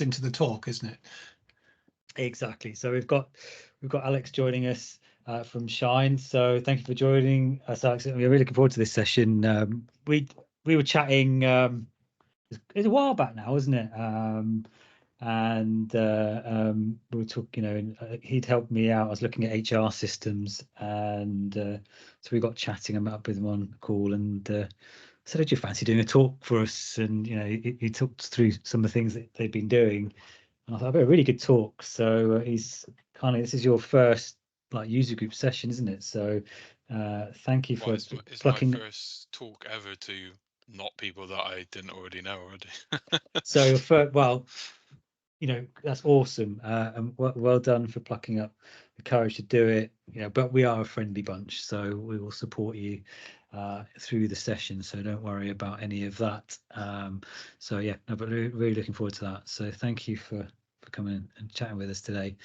into the talk, isn't it? Exactly. So we've got Alex joining us from Shine. So thank you for joining us, Alex. We're really looking forward to this session. We were chatting. It's a while back now, isn't it? And we were talking. He'd helped me out. I was looking at HR systems, and so we got chatting. I met up with him on the call, and said, "Did you fancy doing a talk for us?" And he talked through some of the things that they've been doing. And I thought, a really good talk. So this is your first user group session, isn't it? So thank you for plucking. It's my first talk ever to not people that I didn't already know already. So that's awesome, and well done for plucking up the courage to do it. But we are a friendly bunch, so we will support you through the session. So don't worry about any of that. But really looking forward to that. So thank you for coming and chatting with us today.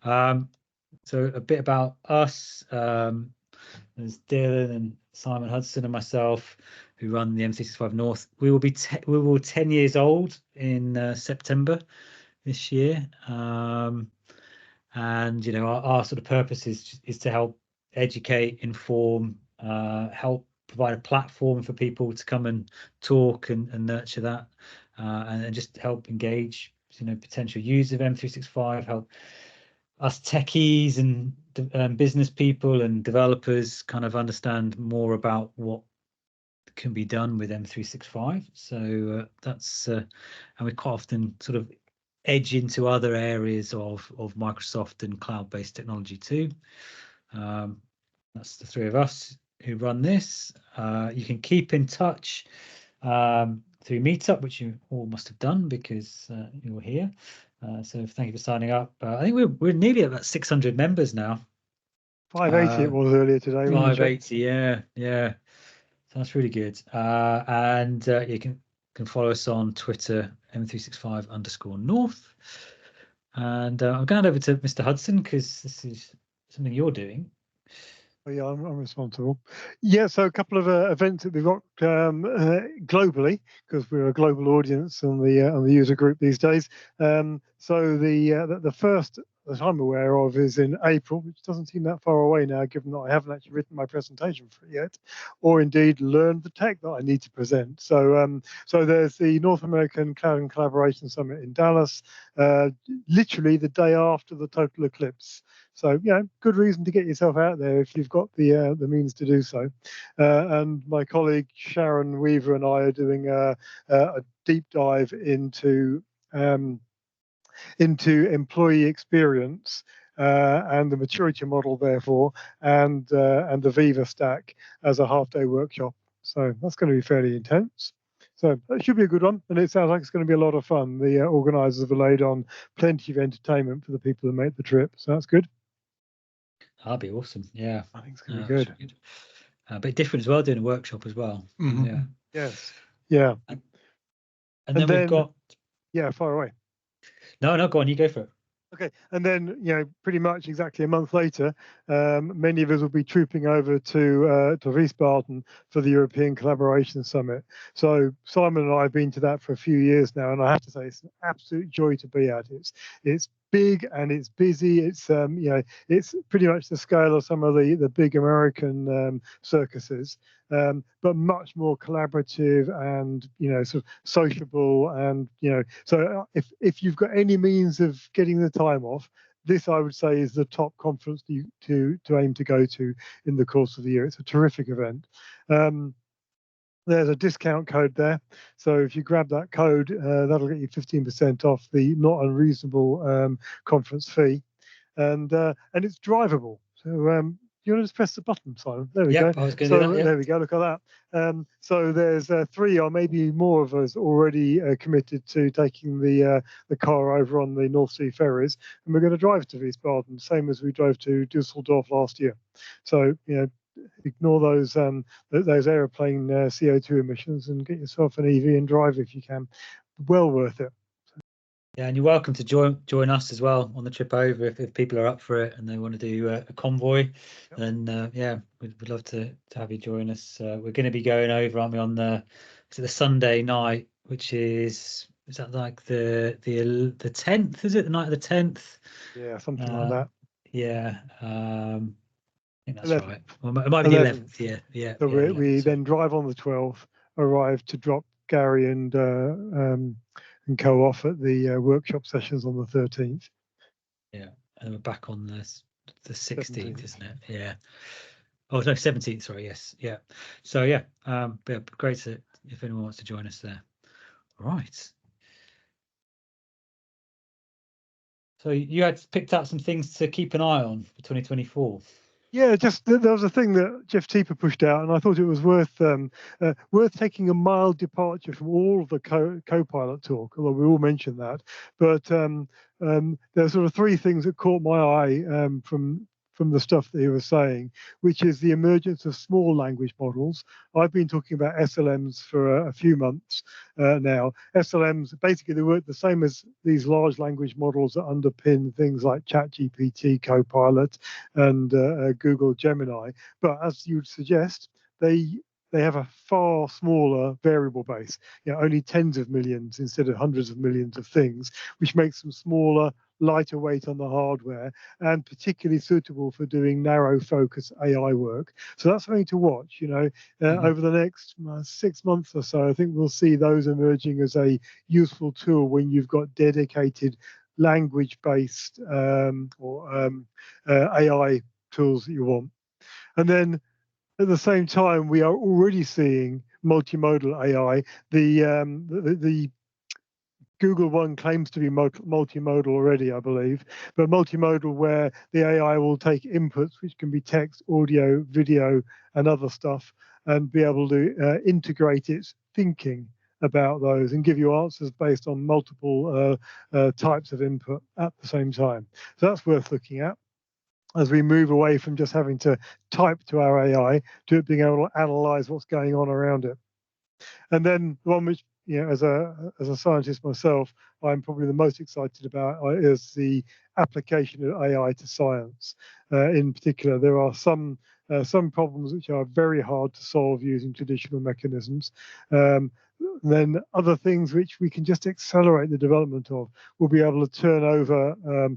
So a bit about us. There's Dylan and Simon Hudson and myself who run the M365 North. We will be 10 years old in September this year, and our sort of purpose is to help educate, inform, help provide a platform for people to come and talk and nurture that, and just help engage potential users of M365, help us techies and business people and developers kind of understand more about what can be done with M365. So that's and we quite often sort of edge into other areas of Microsoft and cloud-based technology too. That's the three of us who run this. You can keep in touch through Meetup, which you all must have done because you're here. So thank you for signing up. I think we're nearly at about 600 members now. 580 it was earlier today. 580, yeah. So that's really good. And you can follow us on Twitter, M365_North. And I'm going over to Mr. Hudson because this is something you're doing. Oh, yeah, I'm responsible. Yeah, so a couple of events that we've got globally, because we're a global audience on the user group these days. So the first that I'm aware of is in April, which doesn't seem that far away now, given that I haven't actually written my presentation for it yet, or indeed learned the tech that I need to present. So so there's the North American Cloud and Collaboration Summit in Dallas, literally the day after the total eclipse. So, good reason to get yourself out there if you've got the means to do so. And my colleague Sharon Weaver and I are doing a deep dive into employee experience and the maturity model, therefore, and the Viva stack as a half-day workshop. So that's going to be fairly intense. So that should be a good one, and it sounds like it's going to be a lot of fun. The organisers have laid on plenty of entertainment for the people who make the trip, so that's good. That'll be awesome. Yeah, I think it's going to be good. A bit different as well, doing a workshop as well. Mm-hmm. Yeah. Yes. Yeah. And then we've got. Yeah, far away. No, go on. You go for it. Okay, and then pretty much exactly a month later, many of us will be trooping over to Wiesbaden for the European Collaboration Summit. So Simon and I have been to that for a few years now, and I have to say it's an absolute joy to be at. It's big and it's busy. It's it's pretty much the scale of some of the big American circuses, but much more collaborative and sort of sociable, and so if you've got any means of getting the time off, this I would say is the top conference to aim to go to in the course of the year. It's a terrific event. There's a discount code there, so if you grab that code, that'll get you 15% off the not unreasonable conference fee, and it's drivable. So you want to just press the button, Simon? There we go. I was going to do that, there we go. Look at that. So there's 3 or maybe more of us already committed to taking the car over on the North Sea ferries, and we're going to drive to Wiesbaden, same as we drove to Düsseldorf last year. So ignore those aeroplane CO2 emissions and get yourself an EV and drive if you can. Well worth it. Yeah, and you're welcome to join us as well on the trip over if people are up for it and they want to do a convoy. Yep. Then we'd love to have you join us. We're going to be going over, aren't we, on the Sunday night, which is is that like the 10th? Is it the night of the 10th? Yeah, something like that. Yeah, I think that's 11th. right. Well, it might be the 11th. Yeah. So yeah, we 11th, then drive on the 12th, arrive to drop Gary and Co off at the workshop sessions on the 13th. Yeah, and we're back on the 16th, 17th. isn't it? Yeah. Oh no, 17th. Sorry. Yes. Yeah. So yeah, great to, if anyone wants to join us there. All right. So you had picked out some things to keep an eye on for 2024. Yeah, just there was a thing that Jeff Teeper pushed out, and I thought it was worth taking a mild departure from all of the co-pilot talk, although we all mentioned that. But there are sort of three things that caught my eye from the stuff that he was saying, which is the emergence of small language models. I've been talking about SLMs for a few months now. SLMs, basically, they work the same as these large language models that underpin things like ChatGPT, Copilot, and Google Gemini. But as you would suggest, they have a far smaller variable base, only tens of millions instead of hundreds of millions of things, which makes them smaller, lighter weight on the hardware, and particularly suitable for doing narrow focus AI work. So that's something to watch. Over the next 6 months or so, I think we'll see those emerging as a useful tool when you've got dedicated language-based or AI tools that you want. And then at the same time, we are already seeing multimodal AI. The Google one claims to be multimodal already, I believe, but multimodal where the AI will take inputs, which can be text, audio, video, and other stuff, and be able to integrate its thinking about those and give you answers based on multiple types of input at the same time. So that's worth looking at as we move away from just having to type to our AI to it being able to analyze what's going on around it. And then the one which, as a scientist myself, I'm probably the most excited about is the application of AI to science. In particular, there are some problems which are very hard to solve using traditional mechanisms. Then other things which we can just accelerate the development of. We'll be able to turn over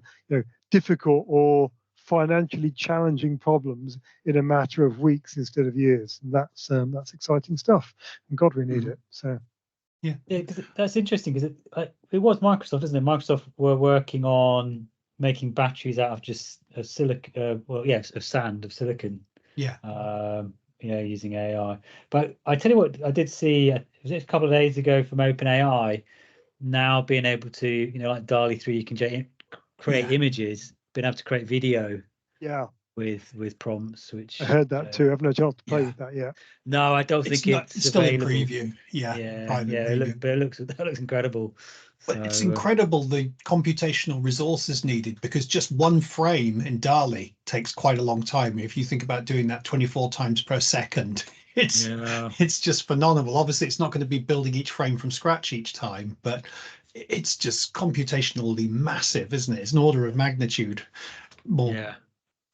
difficult or financially challenging problems in a matter of weeks instead of years, and that's exciting stuff. And God, we need it. So yeah, because that's interesting because it was Microsoft, isn't it? Microsoft were working on making batteries out of just a silicon, of sand, of silicon. Yeah. Using AI. But I tell you what, I did see was it a couple of days ago from OpenAI now being able to, like DALL-E 3, you can create images, being able to create video. Yeah. With prompts, which I heard that too. I haven't had a chance to play with that yet. No, I don't think it's still in available. preview. Private preview. That looks incredible. But it's incredible the computational resources needed, because just one frame in DALL-E takes quite a long time. If you think about doing that 24 times per second, it's just phenomenal. Obviously, it's not going to be building each frame from scratch each time, but it's just computationally massive, isn't it? It's an order of magnitude more. Yeah.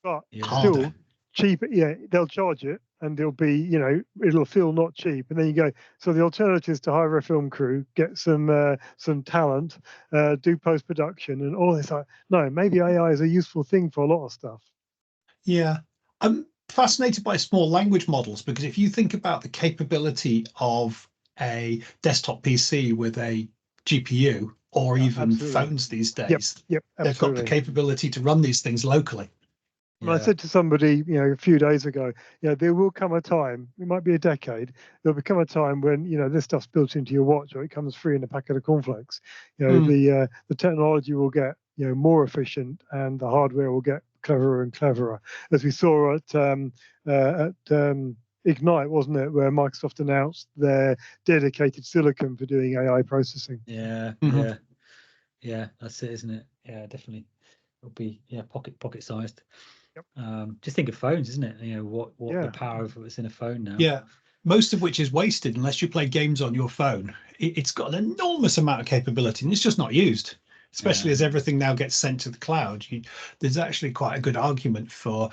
But harder. Still cheap. Yeah, they'll charge it, and it'll be, it'll feel not cheap. And then you go, so the alternatives to hire a film crew, get some talent, do post production, and all this. No, maybe AI is a useful thing for a lot of stuff. Yeah, I'm fascinated by small language models, because if you think about the capability of a desktop PC with a GPU, or even phones these days, they've got the capability to run these things locally. And I said to somebody, a few days ago, there will come a time, it might be a decade, there'll become a time when, this stuff's built into your watch, or it comes free in a packet of cornflakes. The technology will get, more efficient, and the hardware will get cleverer and cleverer, as we saw at Ignite, wasn't it, where Microsoft announced their dedicated silicon for doing AI processing. Yeah, that's it, isn't it? Yeah, definitely. It'll be pocket sized. Just think of phones, isn't it? What the power of what's in a phone now. Yeah, most of which is wasted unless you play games on your phone. It's got an enormous amount of capability, and it's just not used, especially as everything now gets sent to the cloud. There's actually quite a good argument for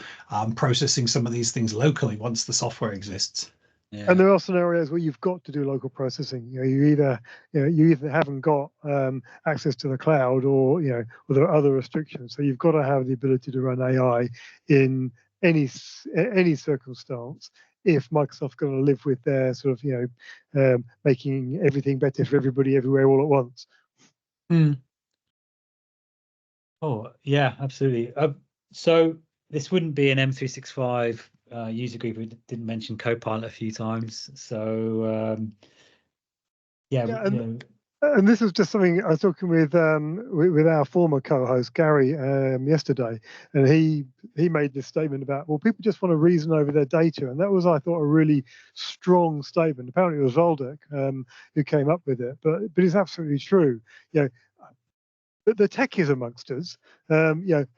processing some of these things locally once the software exists. And there are scenarios where you've got to do local processing. You either haven't got access to the cloud, or or there are other restrictions. So you've got to have the ability to run AI in any circumstance. If Microsoft's going to live with their sort of making everything better for everybody everywhere all at once. Oh yeah, absolutely. So this wouldn't be an M365 user group. We didn't mention Copilot a few times. So and this was just something I was talking with our former co-host Gary yesterday, and he made this statement about, well, people just want to reason over their data, and that was, I thought, a really strong statement. Apparently it was Voldek who came up with it, but it's absolutely true. The techies amongst us,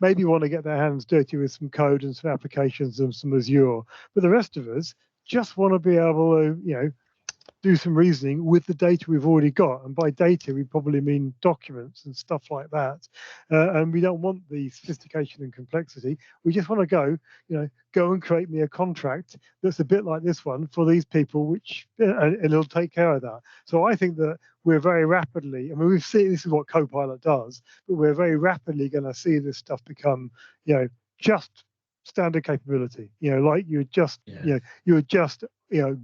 maybe want to get their hands dirty with some code and some applications and some Azure, but the rest of us just want to be able to, do some reasoning with the data we've already got. And by data, we probably mean documents and stuff like that. And we don't want the sophistication and complexity. We just want to go and create me a contract that's a bit like this one for these people, which and it'll take care of that. So I think that we're very rapidly, we've seen this is what Copilot does, but we're very rapidly going to see this stuff become, just standard capability. Like you would just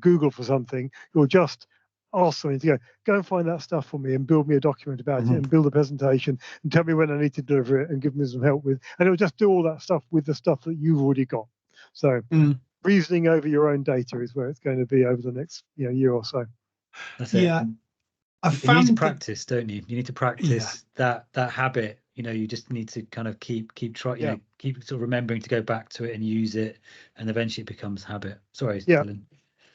Google for something, you'll just ask something to go and find that stuff for me and build me a document about it and build a presentation and tell me when I need to deliver it and give me some help with, and it'll just do all that stuff with the stuff that you've already got. So reasoning over your own data is where it's going to be over the next year or so. That's it. Yeah, you need to practice, don't you? You need to practice that habit. You just need to kind of keep trying, keep sort of remembering to go back to it and use it, and eventually it becomes habit. Sorry, Dylan.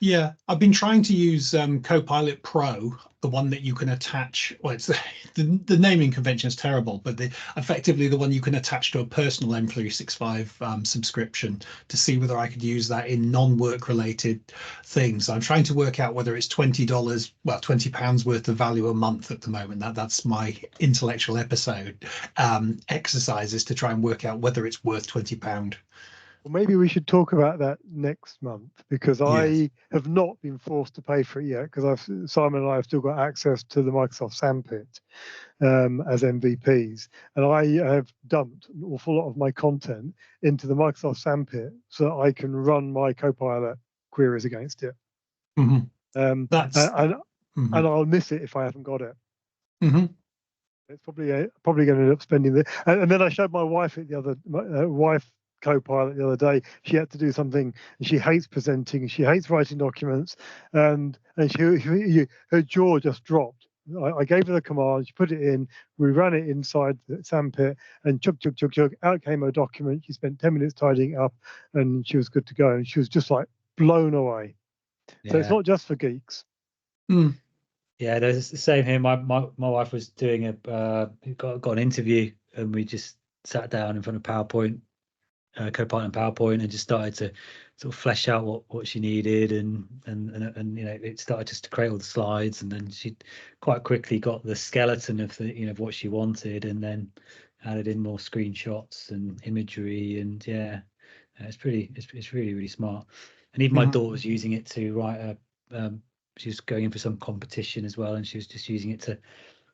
Yeah, I've been trying to use Copilot Pro, the one that you can attach. Well, it's the naming convention is terrible, but effectively the one you can attach to a personal M365 subscription, to see whether I could use that in non-work related things. I'm trying to work out whether it's £20 worth of value a month at the moment. That's my intellectual episode exercises to try and work out whether it's worth £20. Well, maybe we should talk about that next month, because I have not been forced to pay for it yet, because Simon and I have still got access to the Microsoft Sandpit as MVPs, and I have dumped an awful lot of my content into the Microsoft Sandpit so that I can run my Copilot queries against it. And I'll miss it if I haven't got it. It's probably going to end up spending it. And then I showed my wife it wife Copilot the other day. She had to do something, and she hates presenting, she hates writing documents, and her jaw just dropped. I gave her the command, she put it in, we ran it inside the Sandpit, and chug, out came her document. She spent 10 minutes tidying it up, and she was good to go. And she was just like blown away. So it's not just for geeks. Yeah, there's the same here. My wife was doing got an interview, and we just sat down in front of PowerPoint, Copilot and PowerPoint, and just started to sort of flesh out what she needed, and it started just to create all the slides, and then she quite quickly got the skeleton of the of what she wanted, and then added in more screenshots and imagery, and it's really, really smart. And even my daughter was using it to write she was going in for some competition as well, and she was just using it to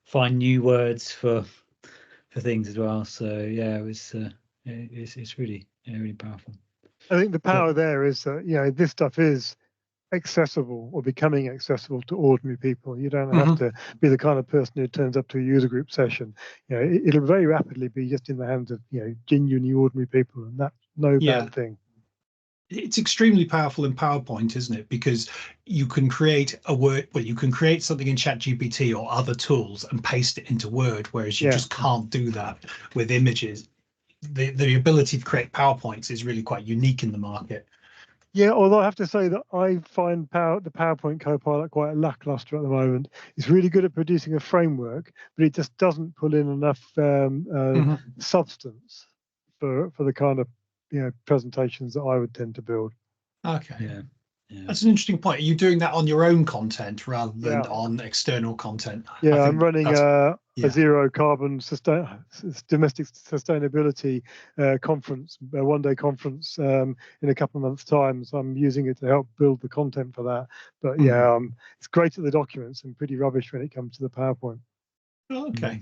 find new words for things as well. So it was it's really really powerful. I think the power there is that this stuff is accessible, or becoming accessible, to ordinary people. You don't have to be the kind of person who turns up to a user group session. It'll very rapidly be just in the hands of genuinely ordinary people, and that's no bad thing. It's extremely powerful in PowerPoint, isn't it? Because you can create you can create something in ChatGPT or other tools and paste it into Word, whereas you just can't do that with images. The ability to create PowerPoints is really quite unique in the market. Yeah, although I have to say that I find the PowerPoint Copilot quite lackluster at the moment. It's really good at producing a framework, but it just doesn't pull in enough substance for the kind of presentations that I would tend to build. Okay. Yeah. That's an interesting point. Are you doing that on your own content rather than on external content? Yeah, I'm running a zero carbon domestic sustainability conference, a one-day conference in a couple of months' time. So I'm using it to help build the content for that. But yeah, it's great at the documents and pretty rubbish when it comes to the PowerPoint. Okay.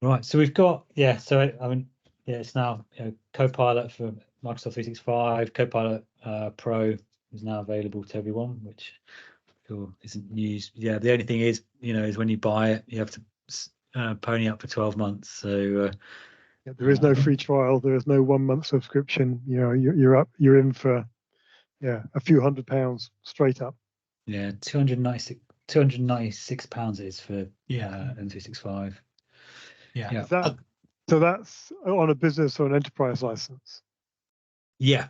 Right. So we've got, so I mean, it's now Copilot for Microsoft 365. Copilot Pro is now available to everyone, which isn't news. Yeah, the only thing is, is when you buy it, you have to pony up for 12 months. So there is no free trial. There is no 1 month subscription. You're in for a few £100 straight up. Yeah, £296 it is for M365. Yeah. So that's on a business or an enterprise license? Yeah.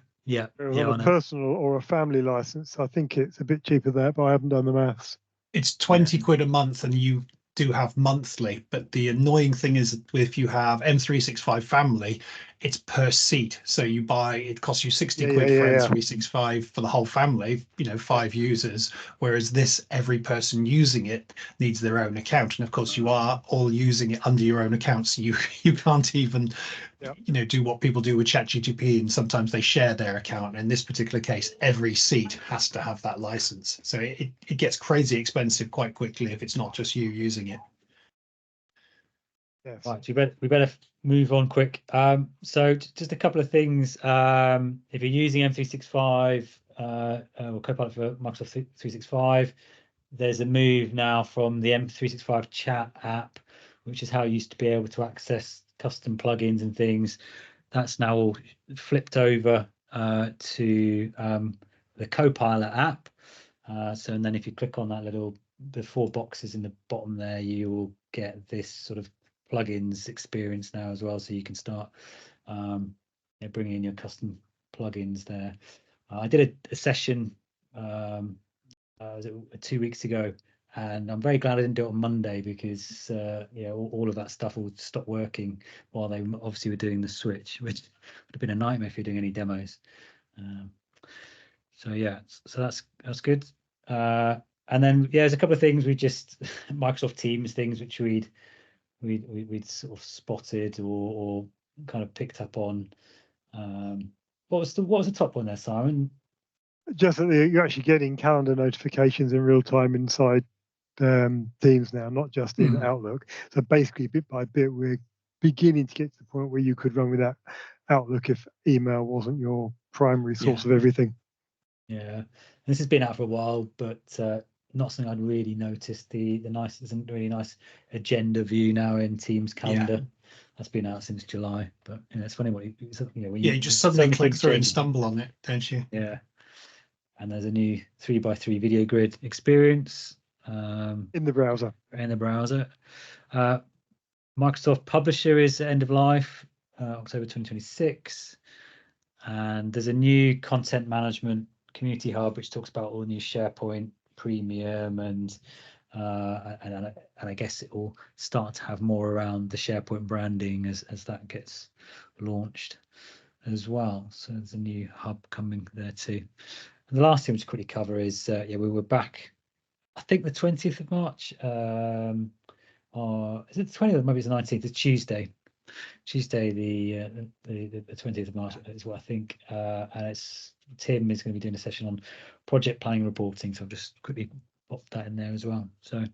On a personal or a family license, I think it's a bit cheaper there, but I haven't done the maths. It's 20 quid a month, and you do have monthly. But the annoying thing is, if you have M365 family, it's per seat. So you buy, it costs you 60 quid for M365 for the whole family, 5 users. Whereas this, every person using it needs their own account. And of course, you are all using it under your own account. So you can't even do what people do with ChatGPT, and sometimes they share their account. In this particular case, every seat has to have that license. So it gets crazy expensive quite quickly if it's not just you using it. Yes. Right, we better move on quick. So just a couple of things. If you're using M365 or Copilot for Microsoft 365, there's a move now from the M365 chat app, which is how you used to be able to access custom plugins and things. That's now all flipped over to the Copilot app. And then if you click on the 4 boxes in the bottom there, you will get this sort of plugins experience now as well. So you can start bringing in your custom plugins there. I did a session was it 2 weeks ago, and I'm very glad I didn't do it on Monday, because all of that stuff will stop working while they obviously were doing the switch, which would have been a nightmare if you're doing any demos. So that's good. And then there's a couple of things we just Microsoft Teams things which we'd sort of spotted or kind of picked up on. What was the top one there, Simon? Just that you're actually getting calendar notifications in real time inside Teams now, not just in Outlook. So basically, bit by bit, we're beginning to get to the point where you could run without Outlook if email wasn't your primary source of everything. Yeah, this has been out for a while, but not something I'd really noticed. There's a really nice agenda view now in Teams calendar. That's been out since July, but it's funny when you just suddenly click through and stumble on it, don't you? Yeah. And there's a new 3x3 video grid experience in the browser. Microsoft Publisher is end of life, October 2026, and there's a new content management community hub which talks about all new SharePoint Premium, and I guess it will start to have more around the SharePoint branding as that gets launched as well. So there's a new hub coming there too. And the last thing to quickly cover is we were back, I think the 20th of March, or is it the 20th? Maybe it's the 19th. It's Tuesday, the 20th of March is what I think. And Tim is going to be doing a session on project planning reporting. So I'll just quickly pop that in there as well. So,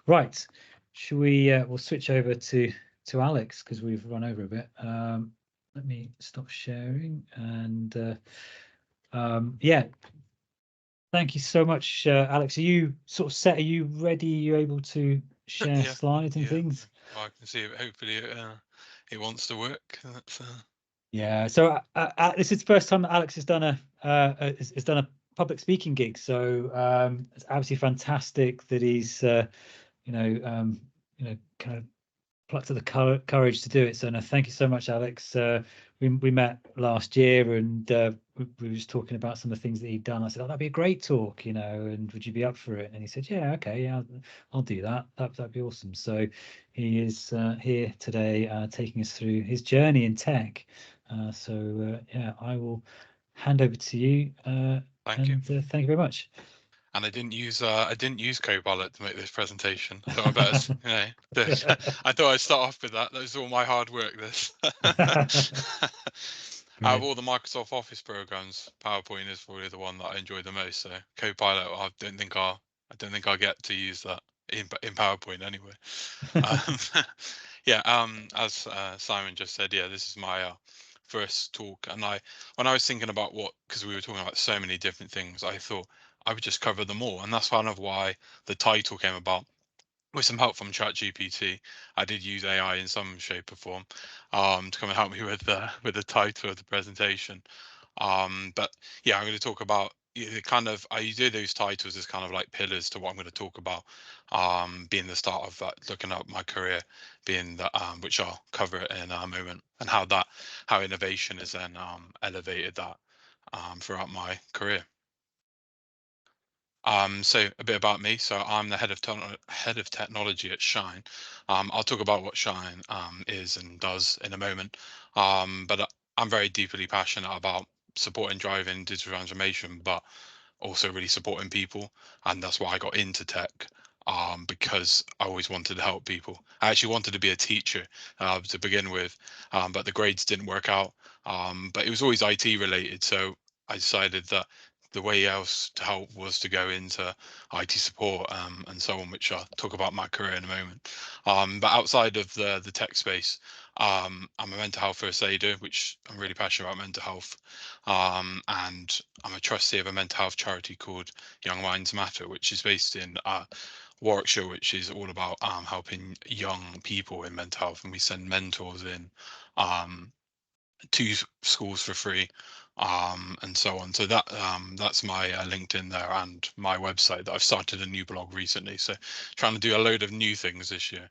right, should we'll switch over to Alex, because we've run over a bit. Let me stop sharing and. Thank you so much, Alex. Are you sort of set? Are you ready? Are you able to share slides and things? Well, I can see it. Hopefully it wants to work. That's Yeah. So this is the first time that Alex has done a public speaking gig. So it's absolutely fantastic that he's kind of plucked to the courage to do it. So no, thank you so much, Alex. We met last year, and we were just talking about some of the things that he'd done. I said, "Oh, that'd be a great talk, and would you be up for it?" And he said, "Yeah, okay, yeah, I'll do that. That'd be awesome." So he is here today, taking us through his journey in tech. I will hand over to you. Thank you. Thank you very much. and I didn't use Copilot to make this presentation. So I better, I thought I'd start off with that. That was all my hard work. This. Out of all the Microsoft Office programs, PowerPoint is probably the one that I enjoy the most. So Copilot, I don't think I'll get to use that in PowerPoint anyway. As Simon just said, this is my first talk, and when I was thinking about because we were talking about so many different things, I thought I would just cover them all, and that's kind of why the title came about. With some help from ChatGPT, I did use AI in some shape or form to come and help me with the title of the presentation. But yeah, I'm going to talk about I do those titles as kind of like pillars to what I'm going to talk about, being the start of looking at my career, being the which I'll cover in a moment, and how innovation has then elevated that throughout my career. So a bit about me. So I'm the head of technology at Shine. I'll talk about what Shine is and does in a moment. But I'm very deeply passionate about supporting driving digital transformation, but also really supporting people, and that's why I got into tech. Because I always wanted to help people. I actually wanted to be a teacher to begin with, but the grades didn't work out. But it was always IT related, so I decided that the way else to help was to go into IT support and so on, which I'll talk about my career in a moment. But outside of the tech space, I'm a mental health first aider, which I'm really passionate about mental health. And I'm a trustee of a mental health charity called Young Minds Matter, which is based in Warwickshire, which is all about helping young people in mental health. And we send mentors in to schools for free, and so on. So that's my LinkedIn there and my website that I've started a new blog recently. So trying to do a load of new things this year,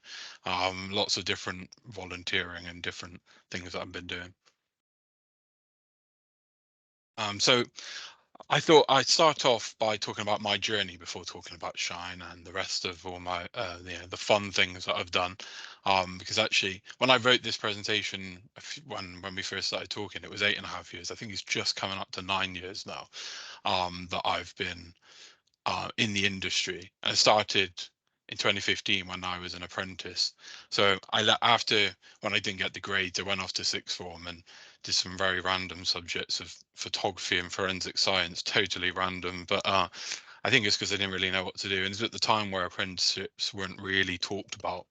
lots of different volunteering and different things that I've been doing. So I thought I'd start off by talking about my journey before talking about Shine and the rest of all my the fun things that I've done. Because actually, when I wrote this presentation, when we first started talking, it was 8.5 years. I think it's just coming up to 9 years now that I've been in the industry. I started in 2015 when I was an apprentice. So after when I didn't get the grades, I went off to sixth form and did some very random subjects of photography and forensic science, totally random. But I think it's because I didn't really know what to do. And it's at the time where apprenticeships weren't really talked about.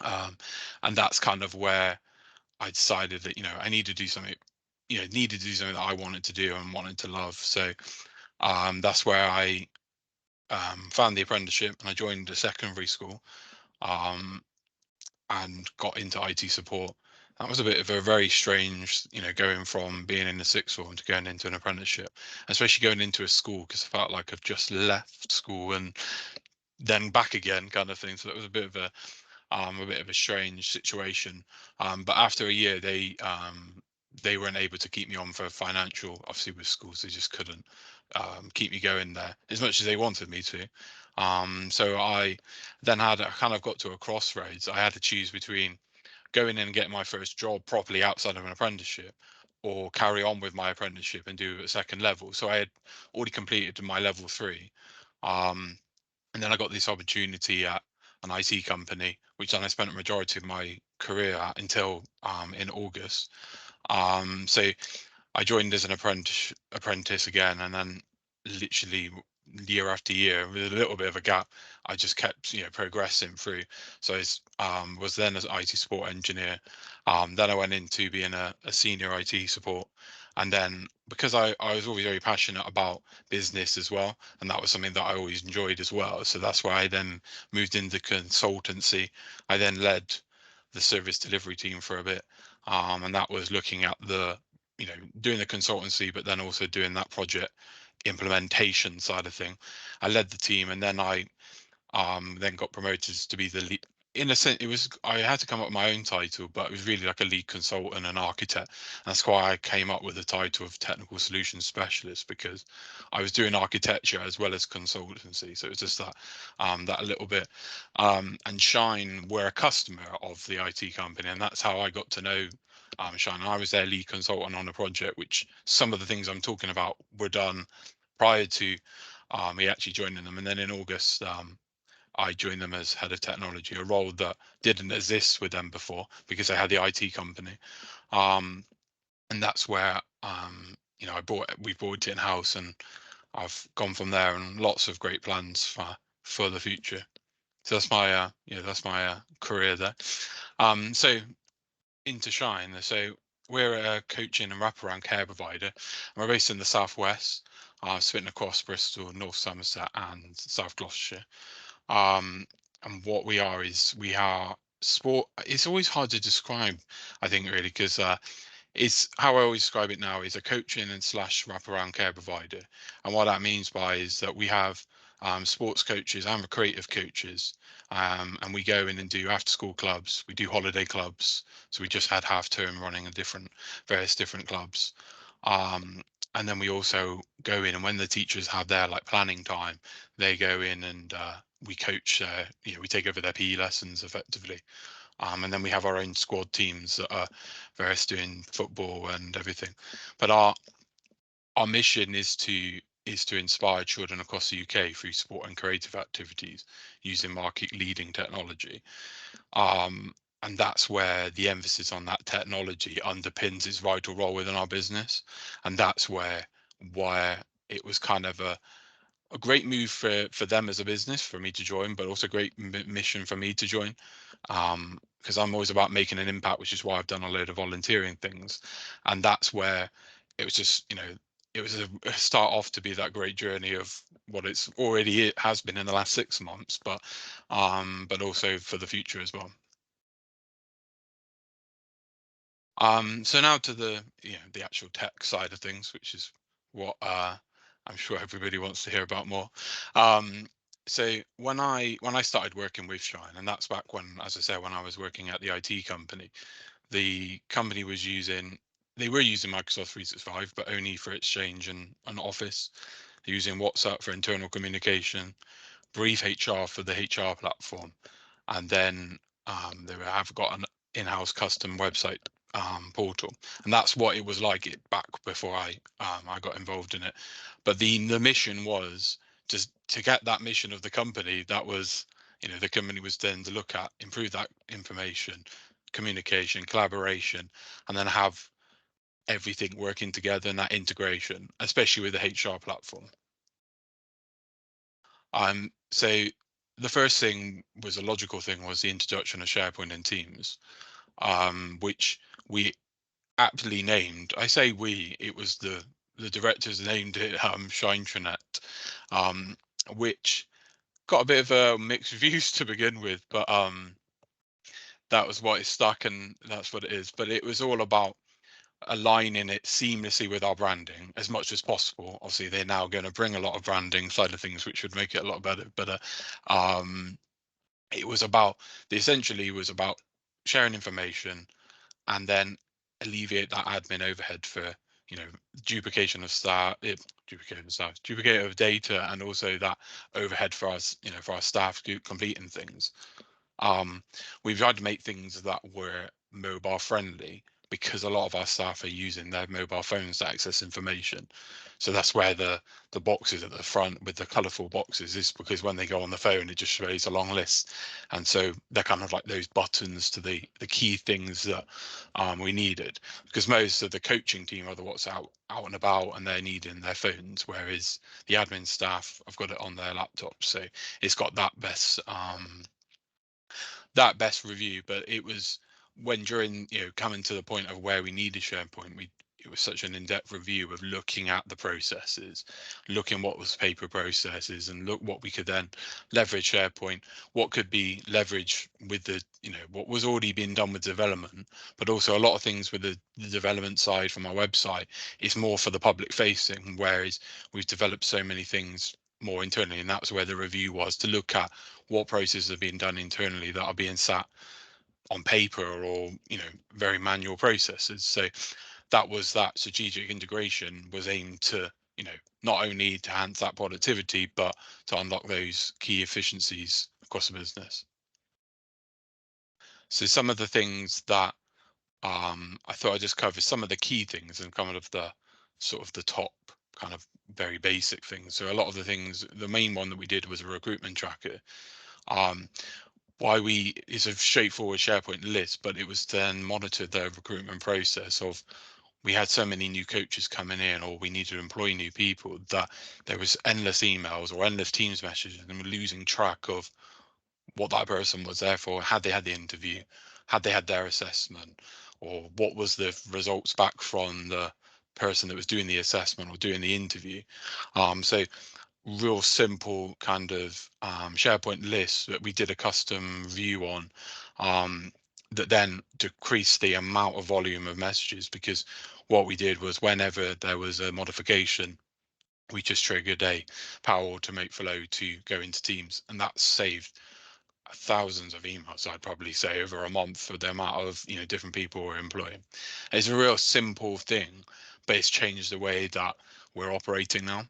And that's kind of where I decided that, I need to do something, needed to do something that I wanted to do and wanted to love. So that's where I found the apprenticeship, and I joined a secondary school and got into IT support. That was a bit of a very strange, going from being in the sixth form to going into an apprenticeship, especially going into a school, because I felt like I've just left school and then back again kind of thing. So that was a bit of a strange situation. But after a year, they weren't able to keep me on for financial, obviously with schools, they just couldn't keep me going there as much as they wanted me to. So I then kind of got to a crossroads. I had to choose between going in and getting my first job properly outside of an apprenticeship, or carry on with my apprenticeship and do a second level. So I had already completed my level 3. And then I got this opportunity at an IT company, which then I spent a majority of my career at until in August. So I joined as an apprentice again, and then literally year after year, with a little bit of a gap, I just kept progressing through. So I was then as IT support engineer. Then I went into being a senior IT support, and then because I was always very passionate about business as well, and that was something that I always enjoyed as well. So that's why I then moved into consultancy. I then led the service delivery team for a bit, and that was looking at doing the consultancy, but then also doing that project implementation side of thing. I led the team, and then I then got promoted to be the lead. In a sense, I had to come up with my own title, but it was really like a lead consultant and architect. That's why I came up with the title of technical solutions specialist, because I was doing architecture as well as consultancy. So it was just that little bit. And Shine were a customer of the IT company, and that's how I got to know Shine. I was their lead consultant on a project, which some of the things I'm talking about were done prior to me actually joining them. And then in August, I joined them as head of technology, a role that didn't exist with them before because they had the IT company. And that's where, you know, we brought it in house, and I've gone from there, and lots of great plans for the future. So that's my that's my career there. So into Shine. So we're a coaching and wraparound care provider. We're based in the southwest, sitting across Bristol, North Somerset, and South Gloucestershire. And what we are is we are sport. It's always hard to describe, I think, really, because it's how I always describe it now is a coaching and / wraparound care provider. And what that means by is that we have sports coaches and creative coaches, and we go in and do after school clubs. We do holiday clubs. So we just had half term running in various different clubs. And then we also go in, and when the teachers have their like planning time, they go in and we coach. We take over their PE lessons effectively. And then we have our own squad teams that are various doing football and everything. But our mission is to inspire children across the UK through sport and creative activities using market leading technology. And that's where the emphasis on that technology underpins its vital role within our business. And that's why it was kind of a great move for them as a business for me to join, but also a great mission for me to join, because I'm always about making an impact, which is why I've done a load of volunteering things. And that's where it was just, it was a start off to be that great journey of what it has been in the last 6 months, but also for the future as well. So now to the actual tech side of things, which is what I'm sure everybody wants to hear about more. So when I started working with Shine, and that's back when, as I said, when I was working at the IT company, the company was using Microsoft 365, but only for Exchange and Office. They're using WhatsApp for internal communication, Brief HR for the HR platform, and then they have got an in-house custom website portal, and that's what it was like it back before I got involved in it. But the mission was just to get that mission of the company. That was, the company was then to look at improve that information, communication, collaboration, and then have everything working together in that integration, especially with the HR platform. So the first thing was a logical thing was the introduction of SharePoint and Teams, which we aptly named. I say we, it was the directors named it Shinetranet, which got a bit of mixed reviews to begin with, but that was what it stuck, and that's what it is. But it was all about aligning it seamlessly with our branding as much as possible. Obviously, they're now going to bring a lot of branding side of things, which would make it a lot better. But it was about essentially was about sharing information and then alleviate that admin overhead for duplication of duplicate of data, and also that overhead for us, for our staff completing things. We've tried to make things that were mobile friendly, because a lot of our staff are using their mobile phones to access information. So that's where the boxes at the front with the colourful boxes is, because when they go on the phone, it just shows a long list. And so they're kind of like those buttons to the key things that we needed, because most of the coaching team are the what's out and about, and they're needing their phones, whereas the admin staff have got it on their laptops. So it's got that best review. But it was when during coming to the point of where we needed SharePoint, it was such an in-depth review of looking at the processes, looking what was paper processes, and look what we could then leverage SharePoint, what could be leveraged with the what was already being done with development. But also a lot of things with the development side from our website is more for the public facing, whereas we've developed so many things more internally. And that's where the review was, to look at what processes are being done internally that are being sat on paper, or very manual processes. So that strategic integration was aimed to not only to enhance that productivity, but to unlock those key efficiencies across the business. So some of the things that I thought I'd just cover some of the key things, and kind of the sort of the top kind of very basic things. So a lot of the things, the main one that we did was a recruitment tracker. It's a straightforward SharePoint list, but it was then monitor the recruitment process of, we had so many new coaches coming in, or we need to employ new people, that there was endless emails or endless Teams messages, and we're losing track of what that person was there for. Had they had the interview, had they had their assessment, or what was the results back from the person that was doing the assessment or doing the interview. So real simple kind of SharePoint list that we did a custom view on, that then decreased the amount of volume of messages, because what we did was whenever there was a modification, we just triggered a Power Automate flow to go into Teams, and that saved thousands of emails, I'd probably say, over a month, for the amount of different people we're employing. It's a real simple thing, but it's changed the way that we're operating now.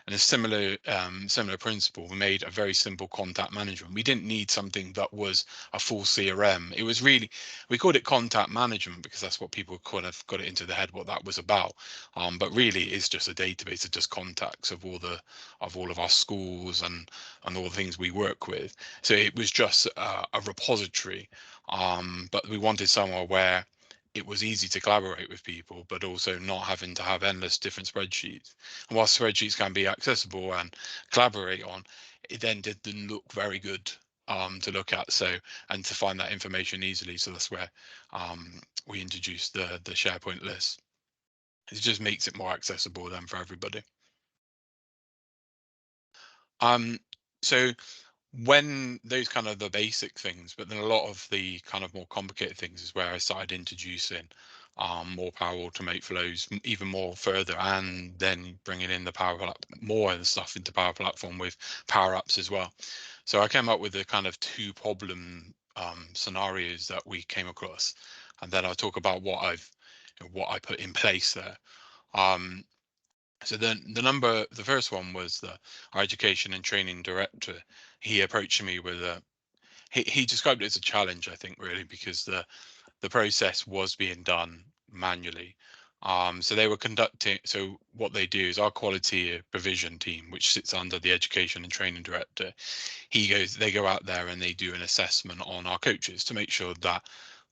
And a similar principle, we made a very simple contact management. We didn't need something that was a full CRM. It was really, we called it contact management because that's what people kind of got it into their head what that was about. But really, it's just a database of just contacts of all of our schools and all the things we work with. So it was just a repository. But we wanted somewhere where it was easy to collaborate with people, but also not having to have endless different spreadsheets. And while spreadsheets can be accessible and collaborate on, it then didn't look very good to look at. So, and to find that information easily. So that's where we introduced the SharePoint list. It just makes it more accessible then for everybody. So when those kind of the basic things, but then a lot of the kind of more complicated things is where I started introducing more Power Automate flows even more further, and then bringing in the more of the stuff into Power Platform with Power Apps as well. So I came up with the kind of two problem scenarios that we came across, and then I'll talk about what I put in place there. So then the first one was our education and training director. He approached me with he described it as a challenge, I think, really, because the process was being done manually. So they were so what they do is our quality provision team, which sits under the education and training director, they go out there and they do an assessment on our coaches to make sure that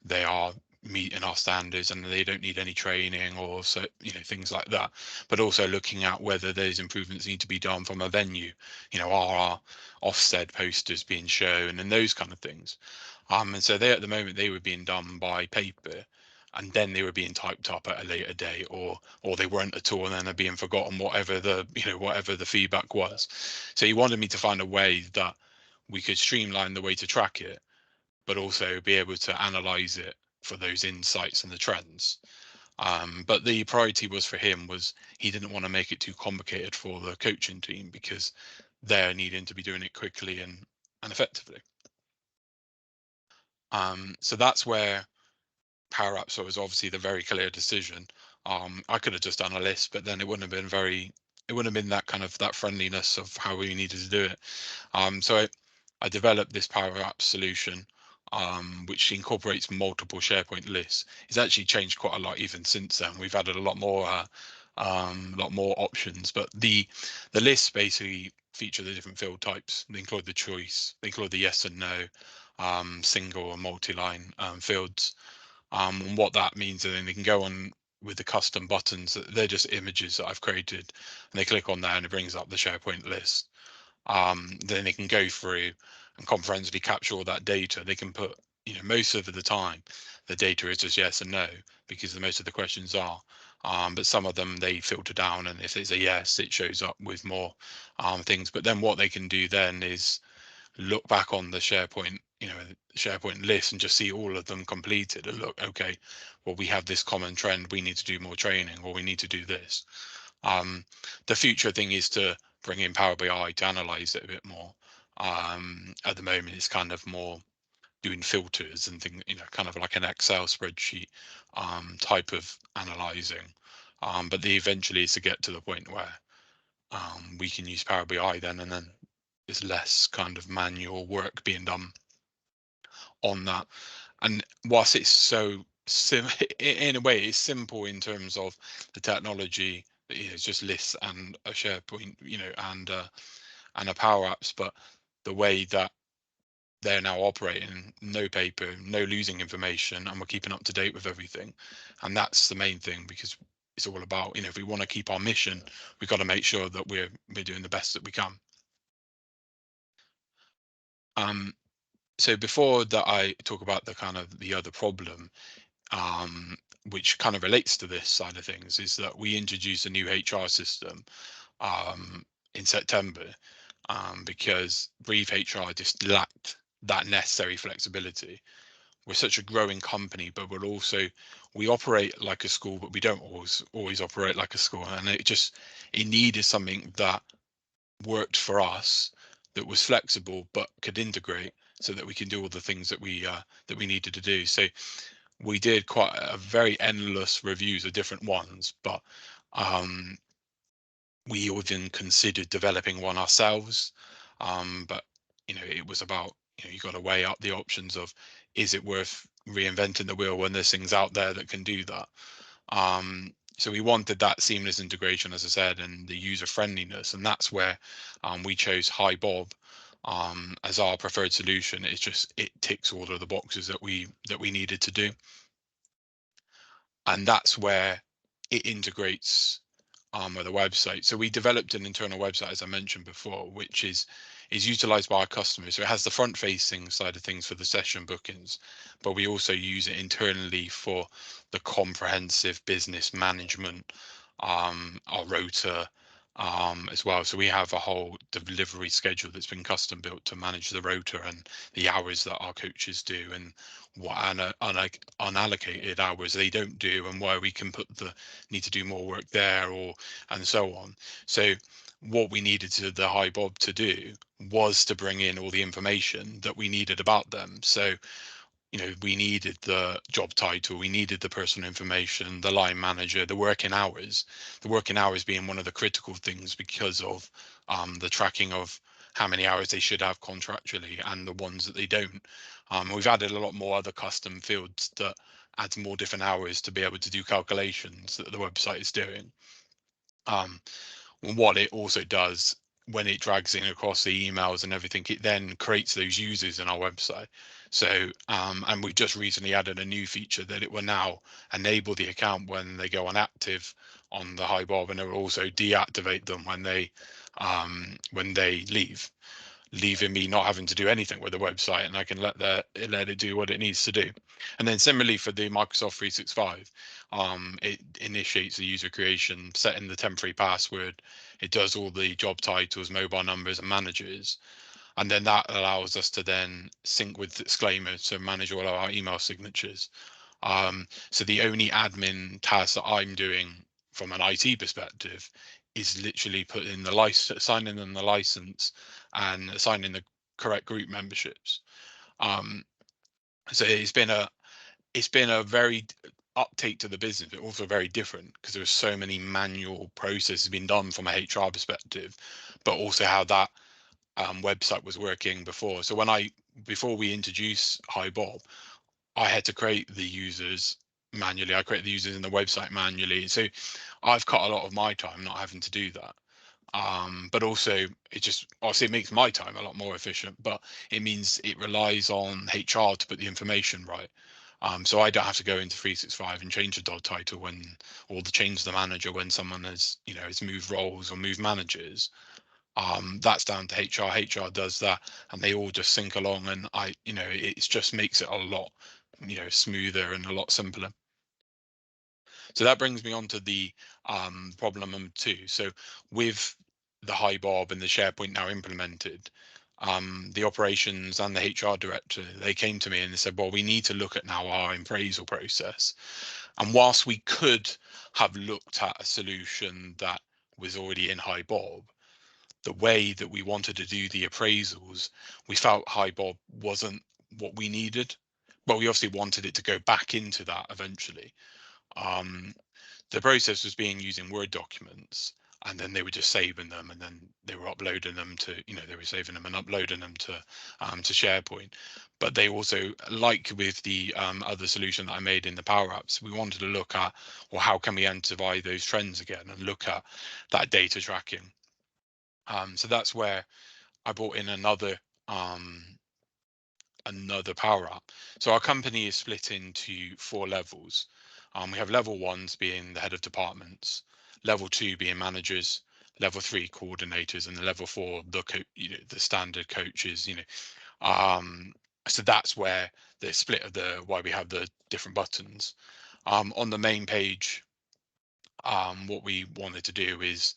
they are meeting our standards and they don't need any training or things like that, but also looking at whether those improvements need to be done from a venue, are our Ofsted posters being shown and those kind of things. And so at the moment they were being done by paper, and then they were being typed up at a later date, or they weren't at all, and then they're being forgotten, whatever the feedback was. So he wanted me to find a way that we could streamline the way to track it, but also be able to analyze it for those insights and the trends. But the priority was for him was he didn't want to make it too complicated for the coaching team, because they're needing to be doing it quickly and effectively. So that's where Power Apps was obviously the very clear decision. I could have just done a list, but then it wouldn't have been that kind of that friendliness of how we needed to do it. So I developed this Power Apps solution, which incorporates multiple SharePoint lists. It's actually changed quite a lot even since then. We've added a lot more options, but the lists basically feature the different field types. They include the choice, they include the yes and no, single and multi-line fields. And what that means, and then they can go on with the custom buttons. They're just images that I've created, and they click on there and it brings up the SharePoint list. Then they can go through and comprehensively capture all that data. They can put, most of the time, the data is just yes and no, because most of the questions are. But some of them they filter down, and if it's a yes, it shows up with more things. But then what they can do then is look back on the SharePoint list and just see all of them completed and look, okay, well, we have this common trend, we need to do more training, or we need to do this. The future thing is to bring in Power BI to analyze it a bit more. At the moment, it's kind of more doing filters and things, kind of like an Excel spreadsheet type of analyzing. But eventually is to get to the point where we can use Power BI then, and then there's less kind of manual work being done on that. And whilst it's so in a way it's simple in terms of the technology, it's just lists and a SharePoint, and a Power Apps, but the way that they're now operating, no paper, no losing information, and we're keeping up to date with everything. And that's the main thing, because it's all about, if we want to keep our mission, we've got to make sure that we're doing the best that we can. So before that, I talk about the other problem, which kind of relates to this side of things, is that we introduced a new HR system in September, because Brief HR just lacked that necessary flexibility. We're such a growing company, but we operate like a school, but we don't always operate like a school, and it needed something that worked for us, that was flexible but could integrate, so that we can do all the things that we needed to do. So we did quite a very endless reviews of different ones, but we even considered developing one ourselves, but it was about, you got to weigh up the options of, is it worth reinventing the wheel when there's things out there that can do that. So we wanted that seamless integration, as I said, and the user friendliness, and that's where we chose HiBob as our preferred solution. It ticks all of the boxes that we needed to do, and that's where it integrates with the website. So we developed an internal website, as I mentioned before, which is utilized by our customers. So it has the front facing side of things for the session bookings, but we also use it internally for the comprehensive business management, our rota, as well. So we have a whole delivery schedule that's been custom built to manage the rota and the hours that our coaches do, and what unallocated hours they don't do, and where we can need to do more work there, and so on. So what we needed the HiBob to do was to bring in all the information that we needed about them. So we needed the job title, we needed the personal information, the line manager, the working hours being one of the critical things, because of the tracking of how many hours they should have contractually and the ones that they don't. We've added a lot more other custom fields that adds more different hours to be able to do calculations that the website is doing. What it also does, when it drags in across the emails and everything, it then creates those users in our website. So and we've just recently added a new feature that it will now enable the account when they go inactive on the HiBob, and it will also deactivate them when they leave, leaving me not having to do anything with the website, and I can let it do what it needs to do. And then similarly for the Microsoft 365, it initiates the user creation, setting the temporary password. It does all the job titles, mobile numbers, and managers. And then that allows us to then sync with disclaimers to manage all of our email signatures. So the only admin task that I'm doing from an IT perspective is literally putting the license, signing in the license, and assigning the correct group memberships. So it's been a very uptake to the business, but also very different, because there was so many manual processes being done from a HR perspective, but also how that website was working before. So before we introduced HiBob, I had to create the users manually. I create the users in the website manually. So I've cut a lot of my time not having to do that. But also it makes my time a lot more efficient, but it means it relies on HR to put the information right. So I don't have to go into 365 and change the job title or to change the manager when someone has moved roles or moved managers. That's down to HR. HR does that, and they all just sync along, and it just makes it a lot smoother and a lot simpler. So that brings me on to the problem number 2. So with the HiBob and the SharePoint now implemented, the operations and the HR director, they came to me and they said, well, we need to look at now our appraisal process. And whilst we could have looked at a solution that was already in HiBob, the way that we wanted to do the appraisals, we felt HiBob wasn't what we needed. But we obviously wanted it to go back into that eventually. The process was being using Word documents, and then they were just saving them, and then they were uploading them to, they were saving them and uploading them to SharePoint. But they also, like with the other solution that I made in the Power Apps, we wanted to look at, well, how can we identify those trends again and look at that data tracking. So that's where I brought in another Power App. So our company is split into 4 levels. We have level 1s being the head of departments, level 2 being managers, level 3 coordinators, and the level 4 the standard coaches. So that's where the split of why we have the different buttons. On the main page, what we wanted to do is,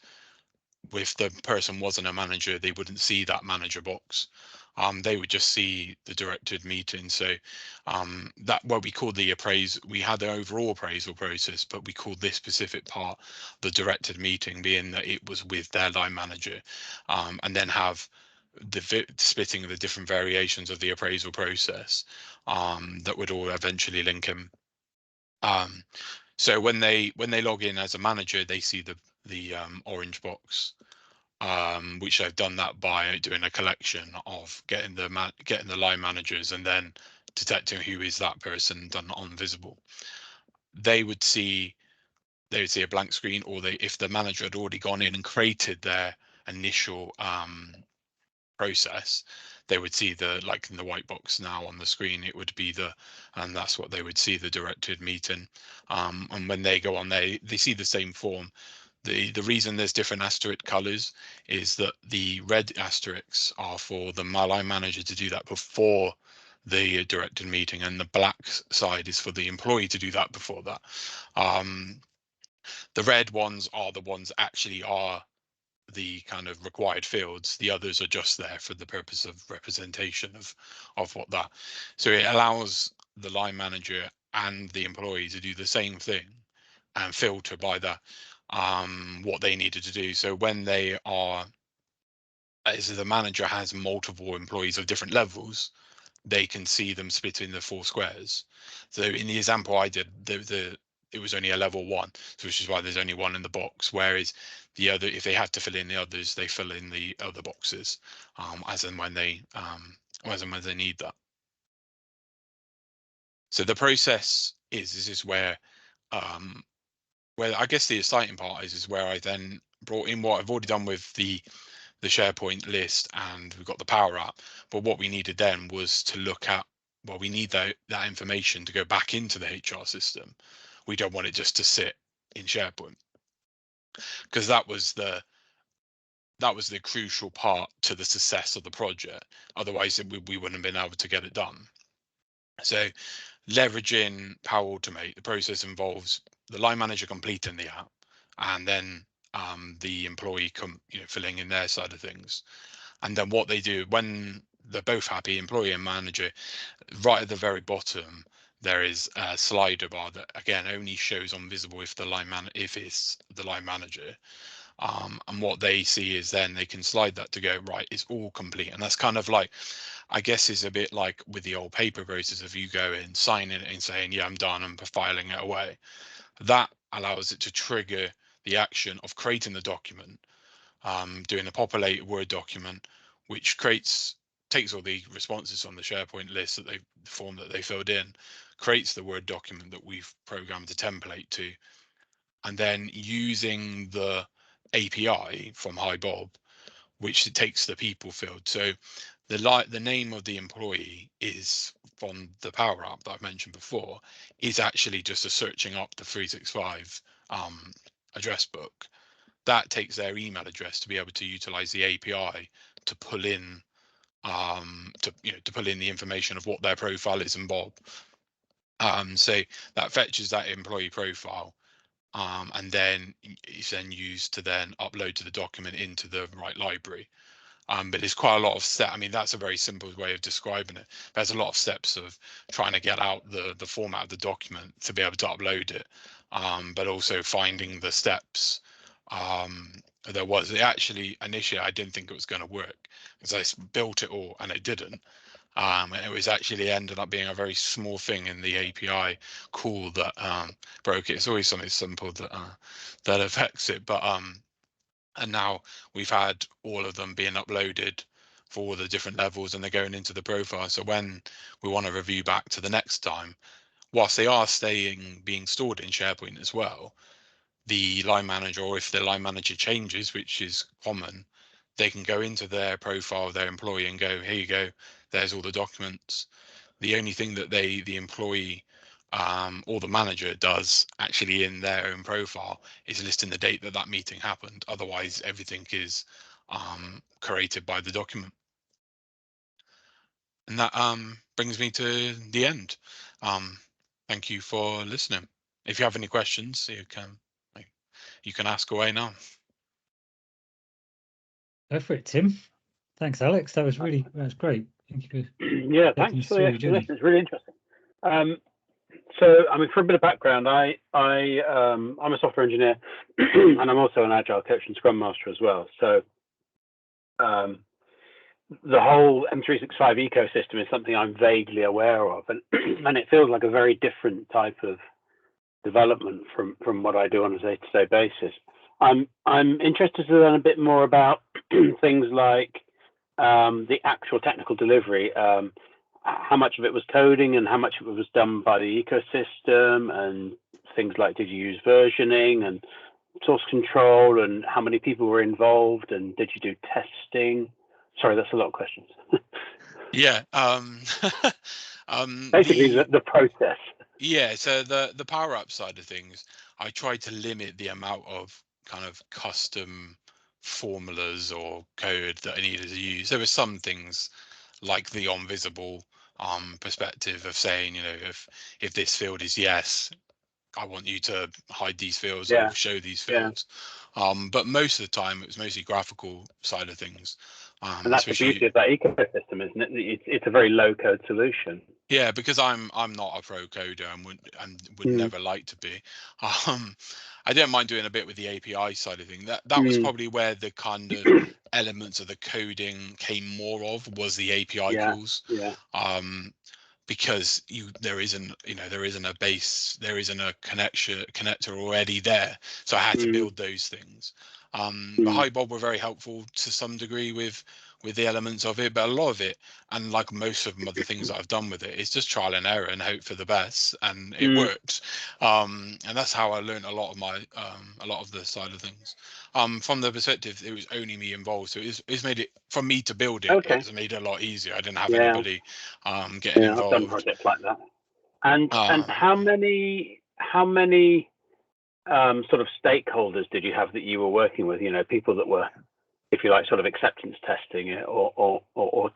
if the person wasn't a manager, they wouldn't see that manager box. They would just see the directed meeting. So that what we called the we had the overall appraisal process, but we called this specific part the directed meeting, being that it was with their line manager, and then have the splitting of the different variations of the appraisal process that would all eventually link in. So when they log in as a manager, they see the orange box, which I've done that by doing a collection of getting the line managers and then detecting who is that person, done on visible. They would see a blank screen, or if the manager had already gone in and created their initial process, they would see like in the white box now on the screen, it would be and that's what they would see, the directed meeting. And when they go on, they see the same form. The reason there's different asterisk colors is that the red asterisks are for the line manager to do that before the directed meeting, and the black side is for the employee to do that before that. The red ones are the ones actually are the kind of required fields. The others are just there for the purpose of representation of what that. So it allows the line manager and the employee to do the same thing and filter by that what they needed to do. So when they are, as the manager has multiple employees of different levels, they can see them split in the 4 squares. So in the example I did, it was only a level 1, so which is why there's only 1 in the box. Whereas the other, if they had to fill in the others, they fill in the other boxes as and when they need that. So the process this is where I guess the exciting part is where I then brought in what I've already done with the SharePoint list, and we've got the Power App. But what we needed then was to look at, well, we need that information to go back into the HR system. We don't want it just to sit in SharePoint, because that was the crucial part to the success of the project. Otherwise, we wouldn't have been able to get it done. So leveraging Power Automate, the process involves the line manager completing the app, and then the employee filling in their side of things. And then what they do when they're both happy, employee and manager, right at the very bottom, there is a slider bar that again only shows on visible if it's the line manager. And what they see is then they can slide that to go, right, it's all complete. And that's kind of like, I guess, is a bit like with the old paper process of you go in, sign in and saying, yeah, I'm done, and filing it away. That allows it to trigger the action of creating the document, doing a populated Word document, which takes all the responses on the SharePoint list the form that they filled in, creates the Word document that we've programmed a template to, and then using the API from HiBob, which it takes the people field. So the name of the employee is from the Power App that I've mentioned before, is actually just a searching up the 365 address book. That takes their email address to be able to utilize the API to pull in to pull in the information of what their profile is in Bob. So that fetches that employee profile, and then it's then used to then upload to the document into the right library. But it's quite a lot of steps. I mean, that's a very simple way of describing it. There's a lot of steps of trying to get out the format of the document to be able to upload it, but also finding the steps. Initially I didn't think it was going to work, because I built it all and it didn't. And it was actually ended up being a very small thing in the API call that broke it. It's always something simple that affects it. But and now we've had all of them being uploaded for all the different levels, and they're going into the profile. So when we want to review back to the next time, whilst they are being stored in SharePoint as well, the line manager, or if the line manager changes, which is common, they can go into their profile of their employee and go, here you go, there's all the documents. The only thing that the employee or the manager does actually in their own profile is list in the date that meeting happened. Otherwise, everything is created by the document. And that brings me to the end. Thank you for listening. If you have any questions, you can ask away now. Go for it, Tim. Thanks, Alex. That was great. Thank you. Yeah, thanks for the explanation. It's really interesting. So, I mean, for a bit of background, I'm a software engineer, and I'm also an Agile coach and Scrum Master as well. So, the whole M365 ecosystem is something I'm vaguely aware of, and and it feels like a very different type of development from what I do on a day-to-day basis. I'm interested to learn a bit more about things like the actual technical delivery, how much of it was coding and how much of it was done by the ecosystem, and things like, did you use versioning and source control, and how many people were involved, and did you do testing? Sorry, that's a lot of questions. Yeah. Basically, the process. Yeah, so the power up side of things, I tried to limit the amount of kind of custom formulas or code that I needed to use. There were some things like the on visible perspective of saying, you know, if this field is yes, I want you to hide these fields or show these fields. But most of the time it was mostly graphical side of things. And that's the beauty of that ecosystem, isn't it? It's a very low code solution. Yeah, because I'm not a pro coder and would never like to be. I don't mind doing a bit with the API side of things. That was probably where the kind of elements of the coding came more of, was the API calls. Because there isn't a base, there isn't a connector already there, so I had to build those things. But HiBob were very helpful to some degree with the elements of it, but a lot of it, and like most of the things that I've done with it, is just trial and error and hope for the best, and it worked. And that's how I learned a lot of the side of things. From the perspective, it was only me involved, so it's made it, for me to build it, it's made it a lot easier. I didn't have anybody getting involved. I've done projects like that. And how many sort of stakeholders did you have that you were working with? You know, people that were, if you like, sort of acceptance testing it, or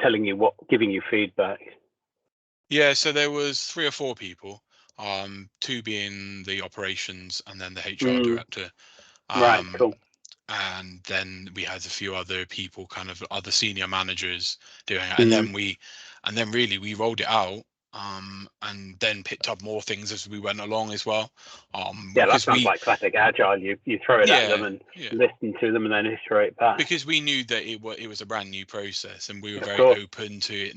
telling you giving you feedback. Yeah, so there was 3 or 4 people, 2 being the operations and then the HR director. Right, cool. And then we had a few other people, kind of other senior managers doing it, and then we rolled it out. And then picked up more things as we went along as well. That sounds like classic Agile. You throw it at them and listen to them and then iterate back. Because we knew that it was a brand new process, and we were very open to it.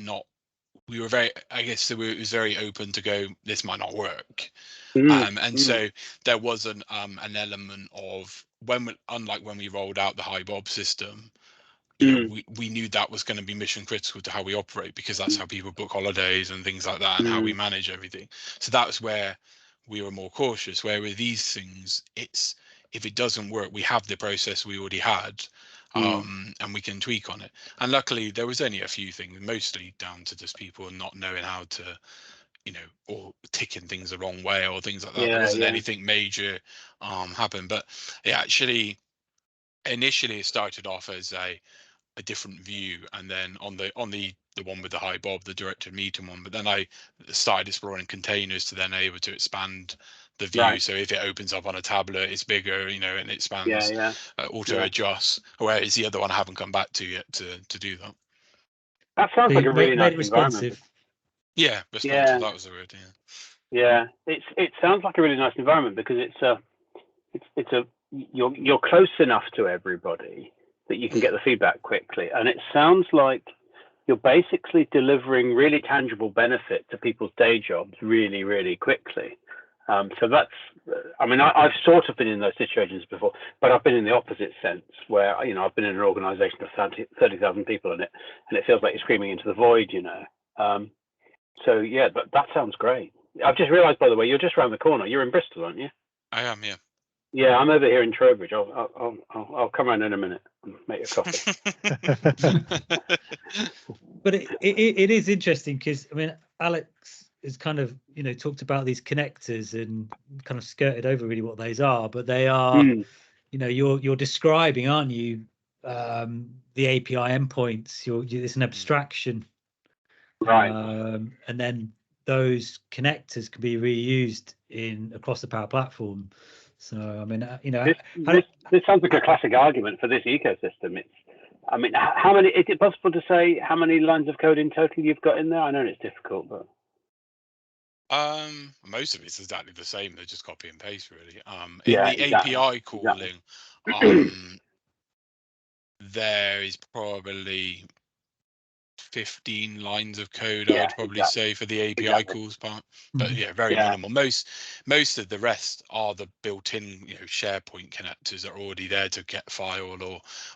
It was very open to go, this might not work. So there was an element of, unlike when we rolled out the HiBob system, you know, we knew that was going to be mission critical to how we operate, because that's how people book holidays and things like that, and how we manage everything. So that was where we were more cautious. Where with these things, it's, if it doesn't work, we have the process we already had, and we can tweak on it. And luckily, there was only a few things, mostly down to just people not knowing how to, you know, or ticking things the wrong way or things like that. There wasn't anything major happen, but it actually, initially it started off as a different view, and then on the one with the HiBob, the directed meeting one, but then I started exploring containers to then able to expand the view. So if it opens up on a tablet, it's bigger, you know, and it expands, auto adjusts. Whereas the other one I haven't come back to yet to do that. That sounds like a really nice environment. Yeah, responsive. That was the word. It sounds like a really nice environment, because you're close enough to everybody that you can get the feedback quickly, and it sounds like you're basically delivering really tangible benefit to people's day jobs really, really quickly. So that's, I mean, I've sort of been in those situations before, but I've been in the opposite sense where, you know, I've been in an organization of 30,000 people in it, and it feels like you're screaming into the void, you know. So yeah, but that sounds great. I've just realized, by the way, you're just around the corner. You're in Bristol, aren't you? I am, yeah. Yeah, I'm over here in Trowbridge. I'll come around in a minute and make a coffee. But it is interesting because, I mean, Alex has kind of, you know, talked about these connectors and kind of skirted over really what those are, but they are, you know, you're describing, aren't you, the API endpoints. It's an abstraction, right? And then those connectors can be reused across the Power Platform. So, I mean, you know, this sounds like a classic argument for this ecosystem. I mean, how many? Is it possible to say how many lines of code in total you've got in there? I know it's difficult, but most of it's exactly the same. They're just copy and paste, really. Yeah, in the exactly, API calling, there is probably 15 lines of code, I'd probably say, for the API calls part, but yeah, very minimal. Most of the rest are the built-in, you know, SharePoint connectors that are already there to get file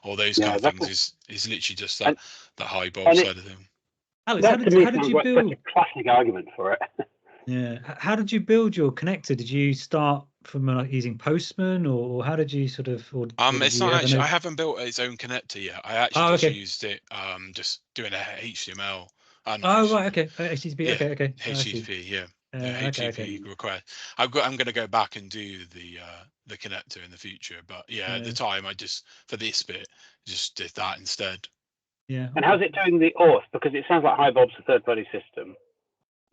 or those kind of things. Is literally just that high Bob side of thing. Alex, how did you build? Such a classic argument for it. Yeah, how did you build your connector? Did you start from using Postman, or how did you sort of? It's not actually. I haven't built its own connector yet. I actually just used it. Just doing a HTML. Right, okay. HTTP. Yeah, okay. HTTP. Yeah. HTTP request. I'm going to go back and do the connector in the future. But yeah, at the time, I just for this bit just did that instead. Yeah. And how's it doing the auth? Because it sounds like HiBob's a third-party system.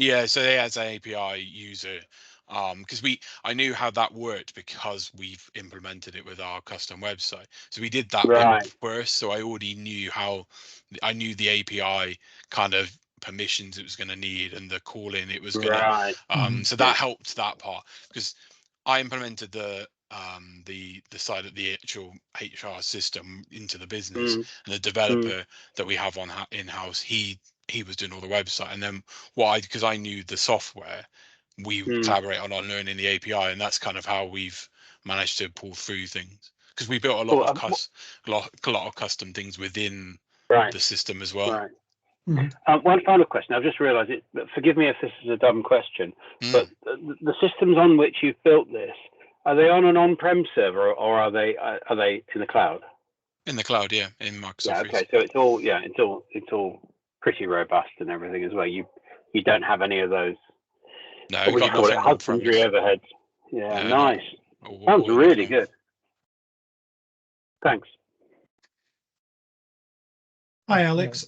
Yeah, so they as an API user, because I knew how that worked because we've implemented it with our custom website. So we did that bit first. So I already knew I knew the API kind of permissions it was going to need and the calling it was going to. So that helped that part because I implemented the side of the actual HR system into the business, and the developer that we have on in-house, he was doing all the website, and then because I knew the software, we collaborate on learning the API, and that's kind of how we've managed to pull through things because we built a lot of custom things within the system as well. Right. One final question. I've just realised it. Forgive me if this is a dumb question, but the systems on which you've built this, are they on an on-prem server or are they in the cloud? In the cloud, yeah, in Microsoft. Yeah. Okay. So it's all pretty robust and everything as well. You don't have any of those. No, what would you call it? Husbandry overheads. Yeah. No, nice. Sounds really good. Thanks. Hi, Alex.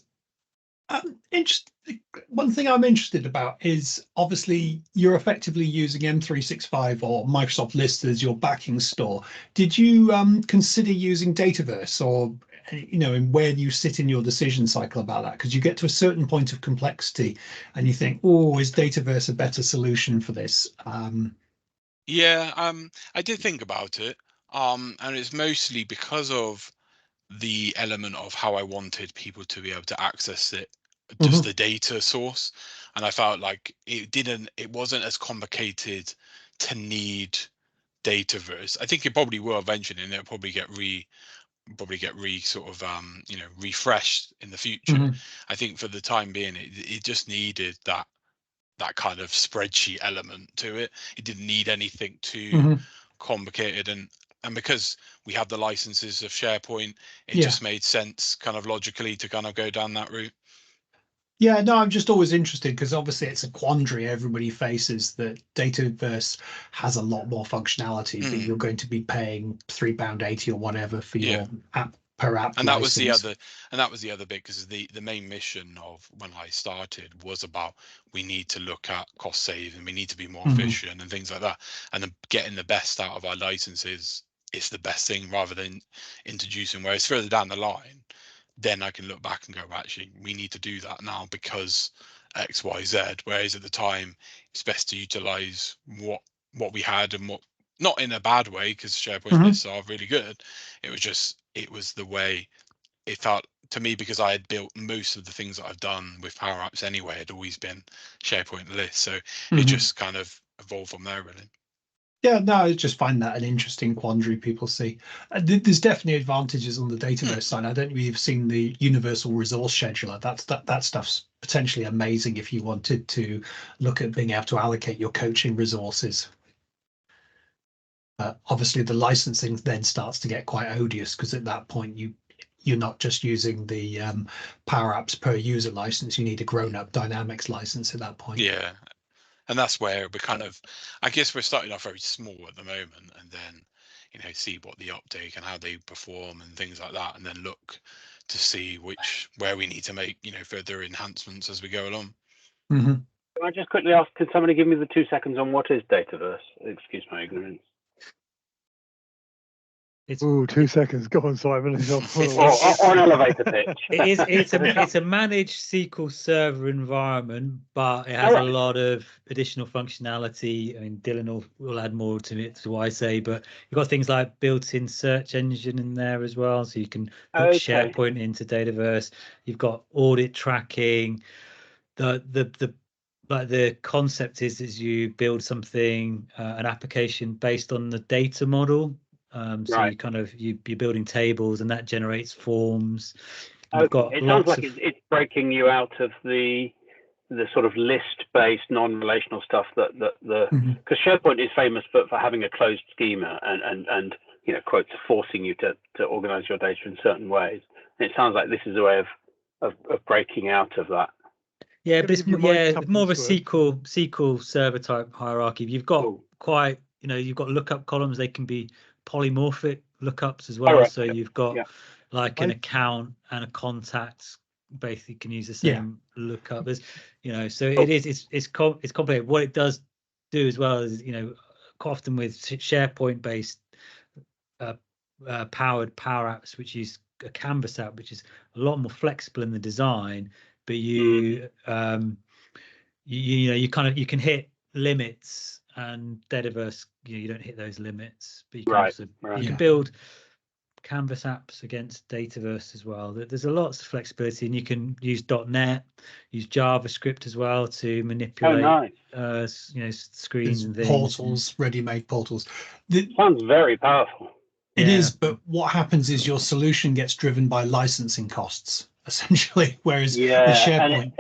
One thing I'm interested about is obviously you're effectively using M365 or Microsoft List as your backing store. Did you consider using Dataverse, or you know, and where do you sit in your decision cycle about that? Because you get to a certain point of complexity and you think, oh, is Dataverse a better solution for this? Yeah, I did think about it, and it's mostly because of the element of how I wanted people to be able to access it, just the data source, and I felt like it wasn't as complicated to need Dataverse. I think it probably will eventually, and it'll probably get sort of refreshed in the future. I think for the time being, it just needed that kind of spreadsheet element to it. It didn't need anything too complicated, and because we have the licenses of SharePoint, it just made sense kind of logically to kind of go down that route. Yeah, no, I'm just always interested because obviously it's a quandary everybody faces, that Dataverse has a lot more functionality, but you're going to be paying £3.80 or whatever for your app per app. And that was the other bit, because the main mission of when I started was about, we need to look at cost saving, we need to be more efficient and things like that, and then getting the best out of our licenses is the best thing, rather than introducing, whereas further down the line then I can look back and go, actually, we need to do that now because X, Y, Z. Whereas at the time, it's best to utilize what we had, and what, not in a bad way, because SharePoint lists are really good. It was the way it felt to me, because I had built most of the things that I've done with Power Apps anyway, had always been SharePoint lists. So it just kind of evolved from there, really. Yeah, no, I just find that an interesting quandary people see. There's definitely advantages on the Dataverse side. I don't know if you've seen the Universal Resource Scheduler. That stuff's potentially amazing if you wanted to look at being able to allocate your coaching resources. Obviously, the licensing then starts to get quite odious because at that point you're not just using the Power Apps per user license. You need a grown-up Dynamics license at that point. Yeah. And that's where we're kind of, I guess we're starting off very small at the moment, and then, see what the uptake and how they perform and things like that, and then look to see where we need to make, further enhancements as we go along. Mm-hmm. Can I just quickly ask, can somebody give me the 2 seconds on what is Dataverse? Excuse my ignorance. Oh, 2 seconds. Go on, Simon. Or an elevator pitch. It's a managed SQL Server environment, but it has a lot of additional functionality. I mean, Dylan will add more to it to what I say, but you've got things like built-in search engine in there as well, so you can put SharePoint into Dataverse. You've got audit tracking. The concept is you build something, an application based on the data model. So you're building tables, and that generates forms. It sounds like it's breaking you out of the sort of list-based non-relational stuff because SharePoint is famous for having a closed schema and quotes forcing you to organize your data in certain ways. And it sounds like this is a way of breaking out of that. Yeah, but it's more of a SQL Server type hierarchy. You've got you've got lookup columns. They can be polymorphic lookups as well. So you've got like an account and a contact. Basically, can use the same lookup. There's, so it's complicated. What it does do as well is, quite often with SharePoint based powered Power Apps, which use a Canvas app, which is a lot more flexible in the design. But you can hit limits, and Dataverse you don't hit those limits, but you can you can build Canvas apps against Dataverse as well. There's a lots of flexibility, and you can use .NET, use JavaScript as well to manipulate screens and things. Portals, ready-made portals. Sounds very powerful. It is, but what happens is your solution gets driven by licensing costs, essentially, whereas with SharePoint.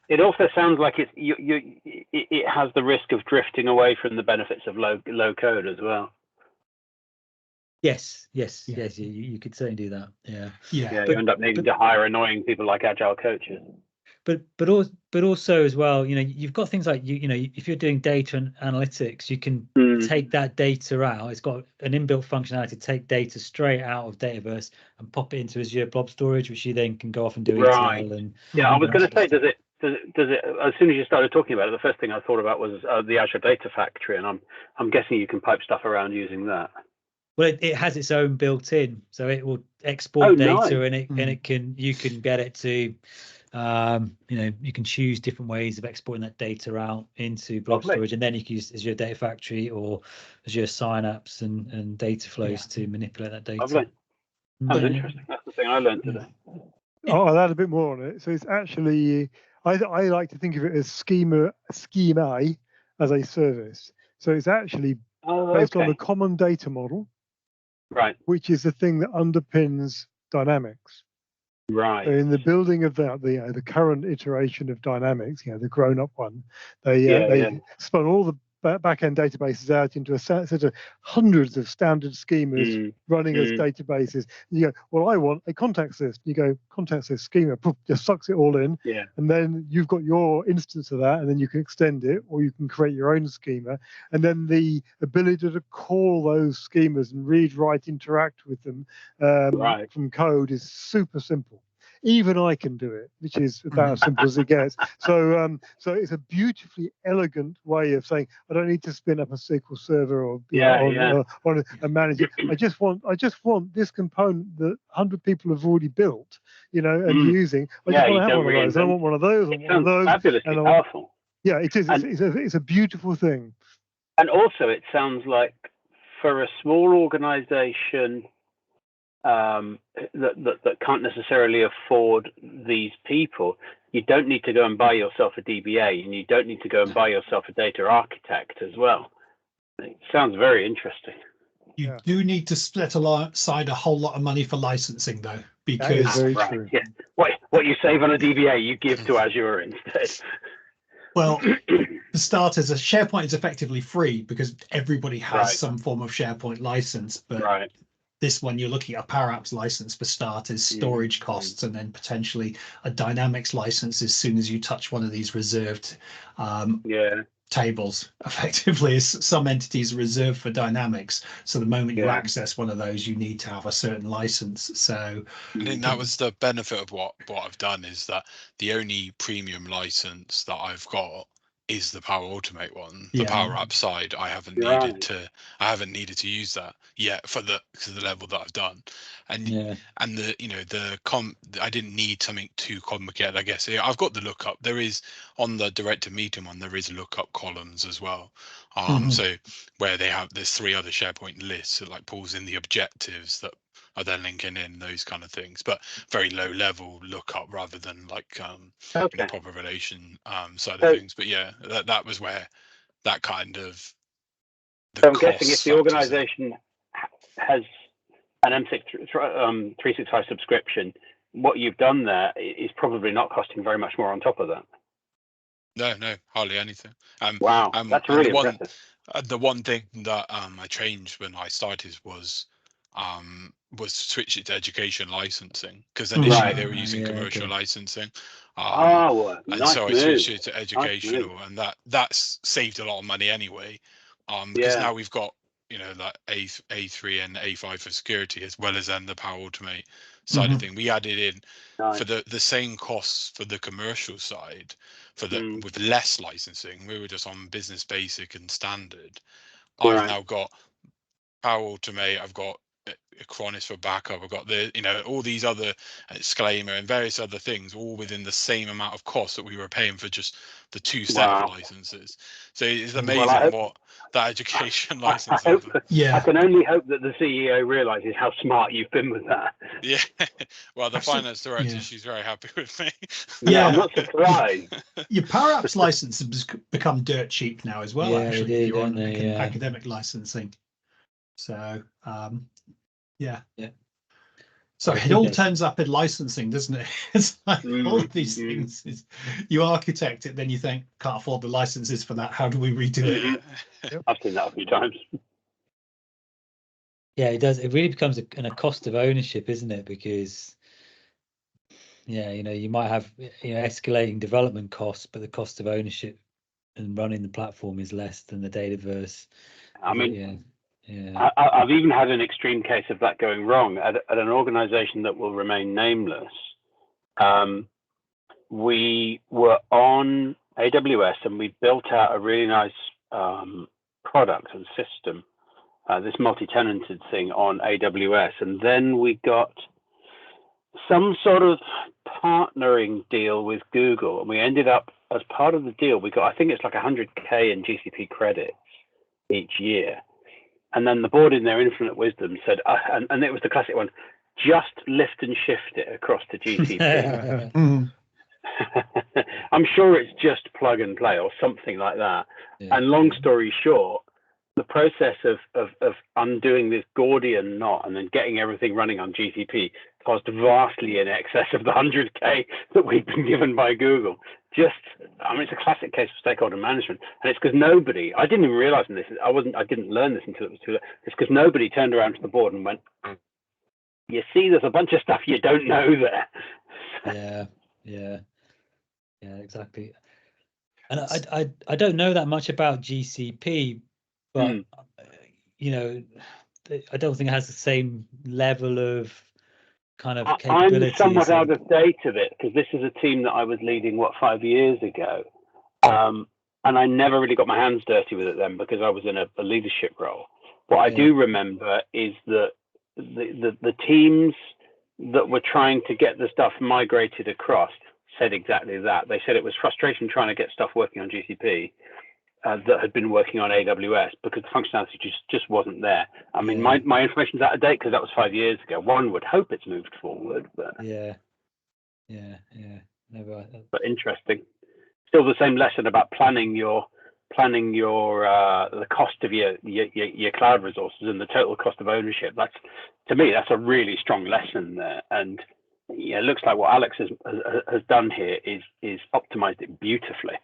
It also sounds like it has the risk of drifting away from the benefits of low code as well. Yes. You could certainly do that. You end up needing to hire annoying people like agile coaches. But also as well, you've got things like if you're doing data and analytics, you can take that data out. It's got an inbuilt functionality to take data straight out of Dataverse and pop it into Azure Blob Storage, which you then can go off and do ETL. And I was going to say, does it? As soon as you started talking about it, the first thing I thought about was the Azure Data Factory, and I'm guessing you can pipe stuff around using that. Well, it has its own built-in, so it will export data, and you can get it to, you can choose different ways of exporting that data out into blob storage, and then you can use Azure Data Factory or Azure Synapse and data flows to manipulate that data. Lovely. That's interesting. That's the thing I learned today. I'll add a bit more on it. So it's actually, I like to think of it as schema as a service. So it's actually based on a common data model, which is the thing that underpins Dynamics. Right. So in the building of the current iteration of Dynamics, the grown-up one, they spun all the back-end databases out into a set of hundreds of standard schemas running as databases. You go, well, I want a contacts list. You go, contacts list schema, just sucks it all in. And then you've got your instance of that, and then you can extend it, or you can create your own schema. And then the ability to call those schemas and read, write, interact with them from code is super simple. Even I can do it, which is about as simple as it gets. So it's a beautifully elegant way of saying I don't need to spin up a SQL server or manage it. I just want this component that 100 people have already built, and using. I just want to have one of those. I want one of those. It sounds fabulously powerful. Yeah, it is. It's a beautiful thing. And also, it sounds like for a small organization that can't necessarily afford these people, you don't need to go and buy yourself a DBA, and you don't need to go and buy yourself a data architect as well. It sounds very interesting. You do need to split aside a whole lot of money for licensing, though, because That is very true. Yeah. What you save on a DBA, you give to Azure instead. well, for starters, a SharePoint is effectively free because everybody has Right. some form of SharePoint license. But Right. this one, you're looking at a Power Apps license for starters, storage costs, and then potentially a Dynamics license as soon as you touch one of these reserved tables. Effectively, some entities are reserved for Dynamics, so the moment you access one of those, you need to have a certain license. So I think that was the benefit of what I've done, is that the only premium license that I've got is the Power Automate one. The Power App side, I haven't needed to use that yet to the level that I've done. And and I didn't need something too complicated, I guess. I've got the lookup. There is on the director meeting one, there is lookup columns as well. So where there's 3 other SharePoint lists, it like pulls in the objectives that are then linking in those kind of things, but very low level lookup rather than like the proper relation side of things. But yeah, that was where that kind of so I'm guessing if the organization has an M365 subscription, what you've done there is probably not costing very much more on top of that. No, hardly anything. Wow, that's really impressive. The one thing that I changed when I started was switch it to education licensing, because initially they were using commercial licensing. Nice so move. I switched it to educational, and that's saved a lot of money anyway. Because now we've got like A3 and A5 for security, as well as then the Power Automate side of thing. We added in for the same costs for the commercial side with less licensing. We were just on business basic and standard. I've now got Power Automate, I've got Acronis for backup, I've got all these other Exclaimer and various other things, all within the same amount of cost that we were paying for just the 2 set of licenses. So it's amazing what that education license is. I can only hope that the CEO realizes how smart you've been with that. Yeah. Well, the finance director, she's very happy with me. Yeah, I'm not surprised. Your Power Apps license has become dirt cheap now as well, actually, if you're on academic licensing. So so it all turns up in licensing, doesn't it? It's like all of these things you architect it, then you think, can't afford the licenses for that, how do we redo it? I've seen that a few times. Yeah, it does. It really becomes a cost of ownership, isn't it? Because you might have escalating development costs, but the cost of ownership and running the platform is less than the Dataverse. I mean, I've even had an extreme case of that going wrong at an organization that will remain nameless. We were on AWS and we built out a really nice product and system, this multi-tenanted thing on AWS. And then we got some sort of partnering deal with Google. And we ended up, as part of the deal, we got, I think it's like 100K in GCP credits each year. And then the board, in their infinite wisdom, said, and it was the classic one, just lift and shift it across to GCP. I'm sure it's just plug and play or something like that. And long story short, the process of undoing this Gordian knot and then getting everything running on GCP cost vastly in excess of the 100K that we've been given by Google. It's a classic case of stakeholder management, and it's because nobody, I didn't even realize this, I didn't learn this until it was too late. It's because nobody turned around to the board and went, you see, there's a bunch of stuff you don't know there. Yeah, exactly. And I don't know that much about GCP, but I don't think it has the same level of kind of capabilities. I'm somewhat out of date of it because this is a team that I was leading 5 years ago, and I never really got my hands dirty with it then because I was in a leadership role. What I do remember is that the teams that were trying to get the stuff migrated across said exactly that. They said it was frustration trying to get stuff working on GCP that had been working on AWS because the functionality just wasn't there. I mean, my information's out of date because that was 5 years ago. One would hope it's moved forward, but no, but interesting. Still the same lesson about planning your planning your the cost of your cloud resources and the total cost of ownership. That's, to me, that's a really strong lesson there. And it looks like what Alex has done here is optimized it beautifully.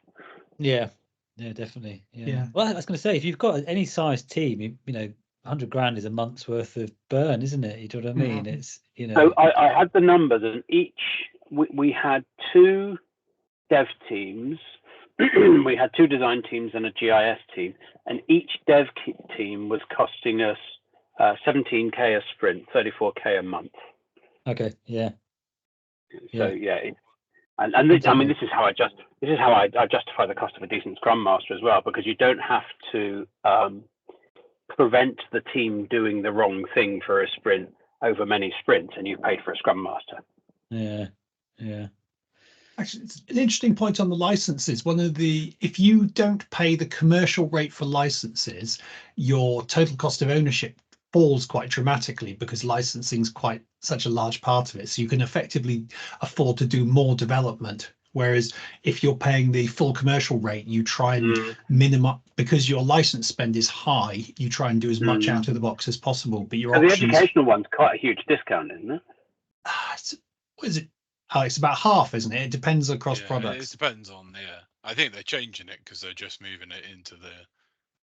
Yeah, definitely. Yeah. Well, I was going to say, if you've got any size team, 100 grand is a month's worth of burn, isn't it? You know what I mean? It's, So I had the numbers, and we had 2 dev teams. We had 2 design teams and a GIS team, and each dev team was costing us 17k a sprint, 34k a month. Okay. Yeah. So this is how I justify the cost of a decent Scrum Master as well, because you don't have to prevent the team doing the wrong thing for a sprint over many sprints, and you've paid for a Scrum Master. Yeah. Actually, it's an interesting point on the licenses. If you don't pay the commercial rate for licenses, your total cost of ownership falls quite dramatically, because licensing is quite such a large part of it. So you can effectively afford to do more development. Whereas if you're paying the full commercial rate, you try and minimize, because your license spend is high, you try and do as much out of the box as possible. But your options, the educational one's quite a huge discount, isn't it? What is it? It's about half, isn't it? It depends across products. It depends on, I think they're changing it because they're just moving it into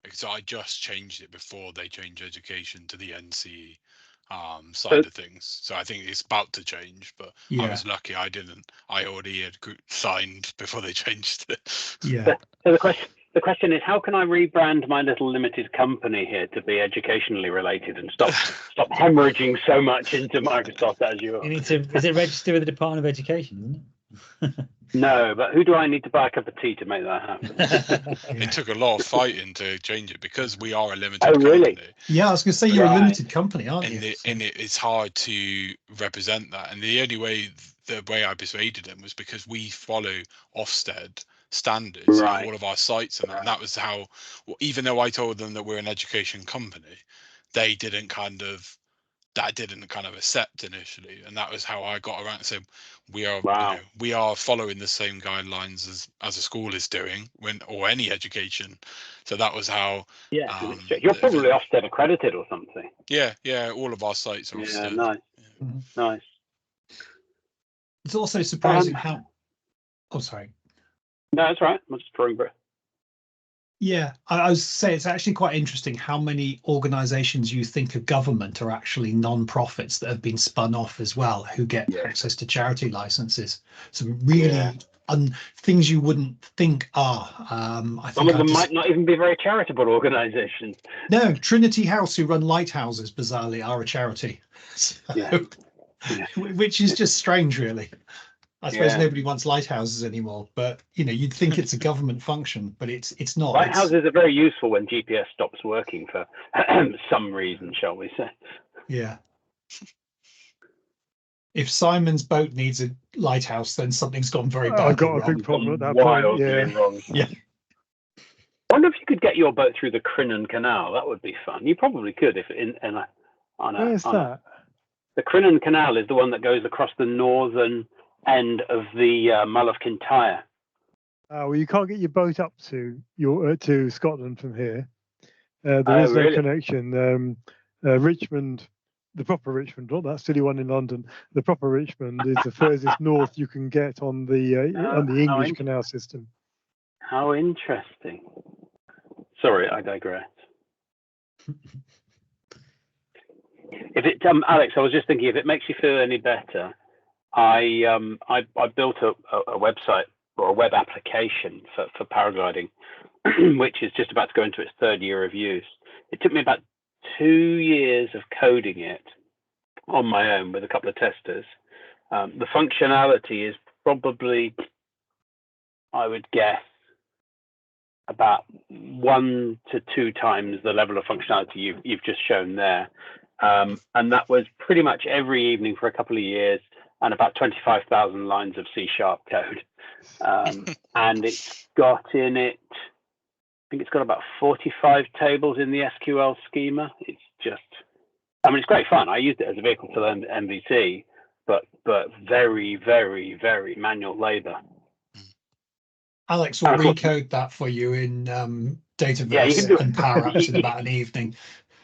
because I just changed it before they changed education to the NCE side of things. So I think it's about to change, but I was lucky I didn't. I already had signed before they changed it. Yeah. So the question is, how can I rebrand my little limited company here to be educationally related and stop hemorrhaging so much into Microsoft Azure? You need to. Is it registered with the Department of Education? Isn't it? No, but who do I need to buy a cup of tea to make that happen? It took a lot of fighting to change it, because we are a limited really? company. Yeah, I was going to say, you're a limited company, aren't you? And it's hard to represent that. And the way I persuaded them was because we follow Ofsted standards on all of our sites, and that was how, even though I told them that we're an education company, they didn't kind of accept initially, and that was how I got around and said we are following the same guidelines as a school is doing or any education. So that was how you're probably Ofsted accredited or something. Yeah, all of our sites are Ofsted. Nice. It's also surprising how sorry. No, that's right. I'm just drawing breath. Yeah, I was saying, it's actually quite interesting how many organizations you think of government are actually non-profits that have been spun off as well, who get access to charity licenses. Some really things you wouldn't think are. Some of them might not even be very charitable organizations. No, Trinity House, who run lighthouses, bizarrely, are a charity. So, which is just strange, really. I suppose nobody wants lighthouses anymore, but you'd think it's a government function, but it's not. Lighthouses are very useful when GPS stops working for some reason, shall we say? Yeah. If Simon's boat needs a lighthouse, then something's gone very badly. I've got a big problem at that point. Yeah. I wonder if you could get your boat through the Crinan Canal. That would be fun. You probably could if Where's that? The Crinan Canal is the one that goes across the northern end of the Mull of Kintyre. Well, you can't get your boat up to Scotland from here. There is no connection. Richmond, the proper Richmond, not that silly one in London. The proper Richmond is the furthest north you can get on the English canal system. How interesting. Sorry, I digress. If it, Alex, I was just thinking, if it makes you feel any better, I built a website or a web application for paragliding, which is just about to go into its 3rd year of use. It took me about 2 years of coding it on my own with a couple of testers. The functionality is probably, I would guess, about 1 to 2 times the level of functionality you've just shown there. And that was pretty much every evening for a couple of years, and about 25,000 lines of C# code. And it's got in it, I think it's got about 45 tables in the SQL schema. It's just, it's great fun. I used it as a vehicle to learn MVC, but very, very, very manual labor. Alex will recode that for you in Dataverse and Power Apps in about an evening.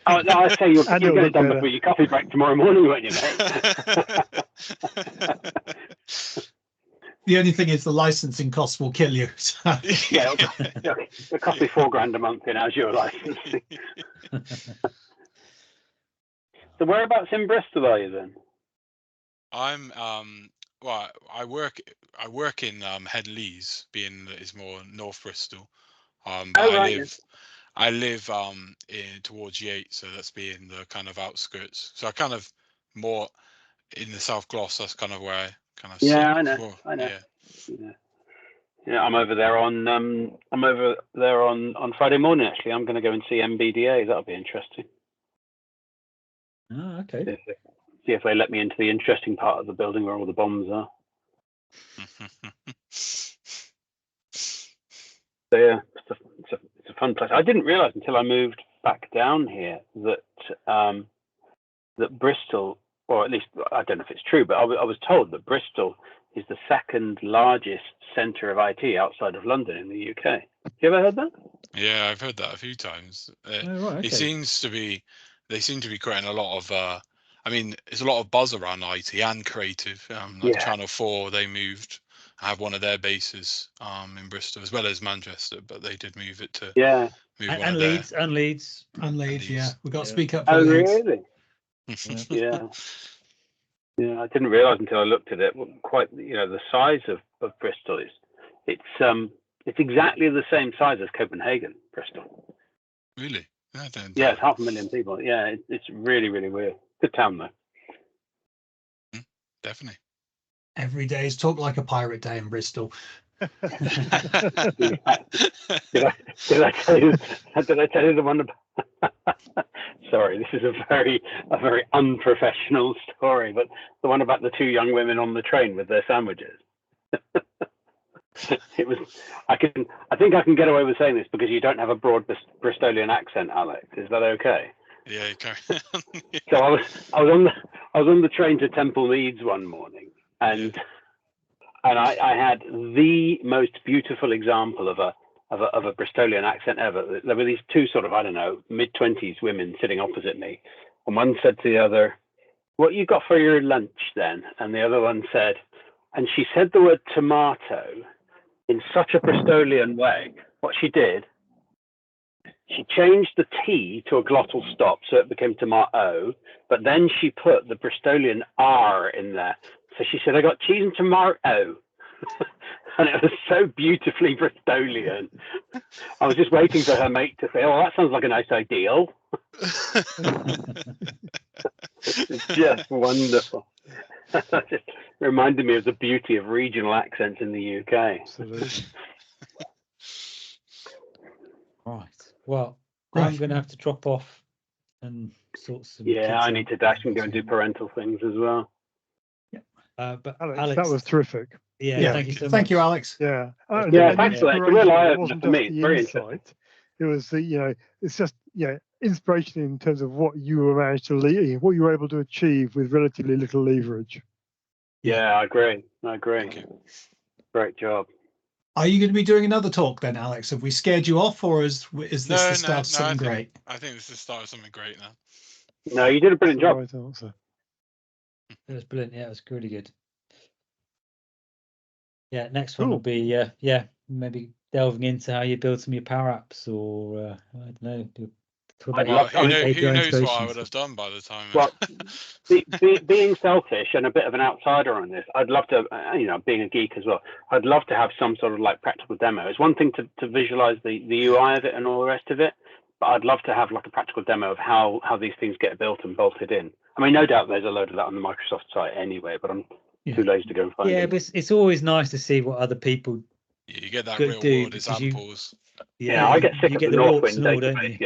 Oh, no, I say you'll get it done before your coffee break tomorrow morning, won't you, mate? The only thing is the licensing costs will kill you. So. Yeah, it'll cost me $4,000 a month in Azure licensing. So whereabouts in Bristol are you then? I'm well, I work in Headleys, being that it's more North Bristol. But I live in towards Yates, so that's being the kind of outskirts. So I kind of more in the South Gloss. That's kind of where I kind of sit. I know. Yeah, I'm over there on Friday morning. Actually, I'm going to go and see MBDA. That'll be interesting. Oh, okay. See if they let me into the interesting part of the building where all the bombs are. So yeah, it's a fun place. I didn't realise until I moved back down here that that Bristol, or at least I don't know if it's true, but I was told that Bristol is the second largest centre of IT outside of London in the UK. Have you ever heard that? Yeah, I've heard that a few times. Right, okay. They seem to be creating a lot of. I mean, there's a lot of buzz around IT and creative. Like Channel 4, they moved. I have one of their bases in Bristol as well as Manchester, but they did move it to and Leeds. Yeah, we got to speak up. Oh, Leeds. really? Yeah. Yeah, I didn't realise until I looked at it. Quite, the size of Bristol it's exactly the same size as Copenhagen, Bristol. Really? Yeah, it's 500,000 people. Yeah, it's really, really weird. Good town though. Definitely. Every day is talk like a pirate day in Bristol. Did I tell you the one about? Sorry, this is a very unprofessional story, but the one about the two young women on the train with their sandwiches. It was. I think I can get away with saying this because you don't have a broad Bristolian accent, Alex. Is that okay? Yeah, you can. So I was on the train to Temple Meads one morning, and I had the most beautiful example of a Bristolian accent ever. There were these two sort of, I don't know, mid-20s women sitting opposite me, and one said to the other, "What you got for your lunch then?" And the other one said, and she said the word tomato in such a Bristolian way. What she did, she changed the T to a glottal stop, so it became tomato, but then she put the Bristolian R in there. So she said, "I got cheese and tomato." And it was so beautifully Bristolian. I was just waiting for her mate to say, "Oh, that sounds like a nice ideal." It's just wonderful. That just reminded me of the beauty of regional accents in the UK. Absolutely. Right. Well, I'm going to have to drop off and sort some. Yeah, I need to dash and go and do parental things as well. But Alex, that was terrific. Yeah, thank you so much. Thank you, Alex. Yeah, thanks for that. It's a real eye-opener for me. It's very interesting. It was it's just inspiration in terms of what you were what you were able to achieve with relatively little leverage. Yeah, I agree. Great job. Are you going to be doing another talk then, Alex? Have we scared you off, or is this the start of something great? I think this is the start of something great now. No, you did a brilliant job. Right answer. It was brilliant. Yeah, it was really good. Yeah, next one will be maybe delving into how you build some of your Power Apps, or I don't know. Who knows what I would have done by the time. Well, being selfish and a bit of an outsider on this, I'd love to, being a geek as well, I'd love to have some sort of like practical demo. It's one thing to visualize the UI of it and all the rest of it, but I'd love to have like a practical demo of how these things get built and bolted in. I mean, no doubt there's a load of that on the Microsoft site anyway, but I'm too lazy to go and find it. Yeah, but it's always nice to see what other people you get that real world examples. I get sick of the Northwind database,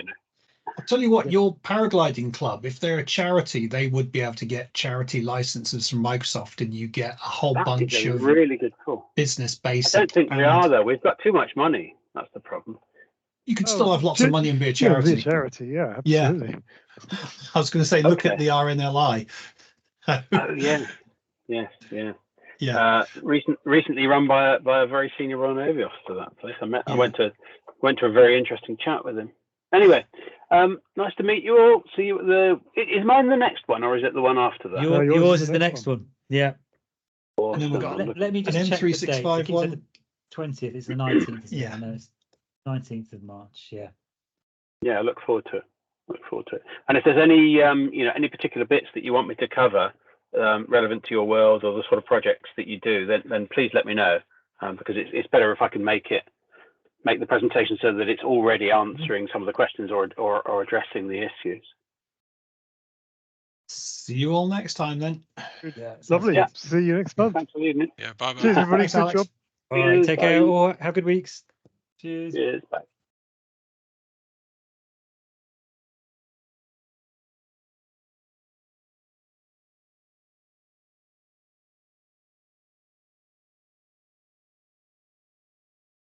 I'll tell you what, your paragliding club, if they're a charity, they would be able to get charity licenses from Microsoft, and you get a whole bunch of really good business basic. I don't think we are though. We've got too much money. That's the problem. You could still have lots of money and be a charity. Be a charity, yeah, absolutely. Yeah. I was going to say, look at the RNLI. Oh yeah. Yeah. Recently run by a very senior Royal Navy officer. That place I went to a very interesting chat with him. Anyway, nice to meet you all. See you at is mine the next one or is it the one after that? Yours is the next one. Yeah. Awesome. And then we've got let me just an check the date. M365 It keeps at the 20th. It's the 19th. Yeah. I know it's 19th of March. Yeah. Yeah, I look forward to it. And if there's any any particular bits that you want me to cover relevant to your world or the sort of projects that you do, then please let me know, because it's better if I can make the presentation so that it's already answering some of the questions or addressing the issues. See you all next time then. Yeah. Lovely. Yeah. See you next month. Thanks for the evening. Yeah, bye bye. Cheers, everybody. Thanks, Good Alex. job. All right. Take care. Bye. Or have good weeks. Cheers. Cheers. Bye.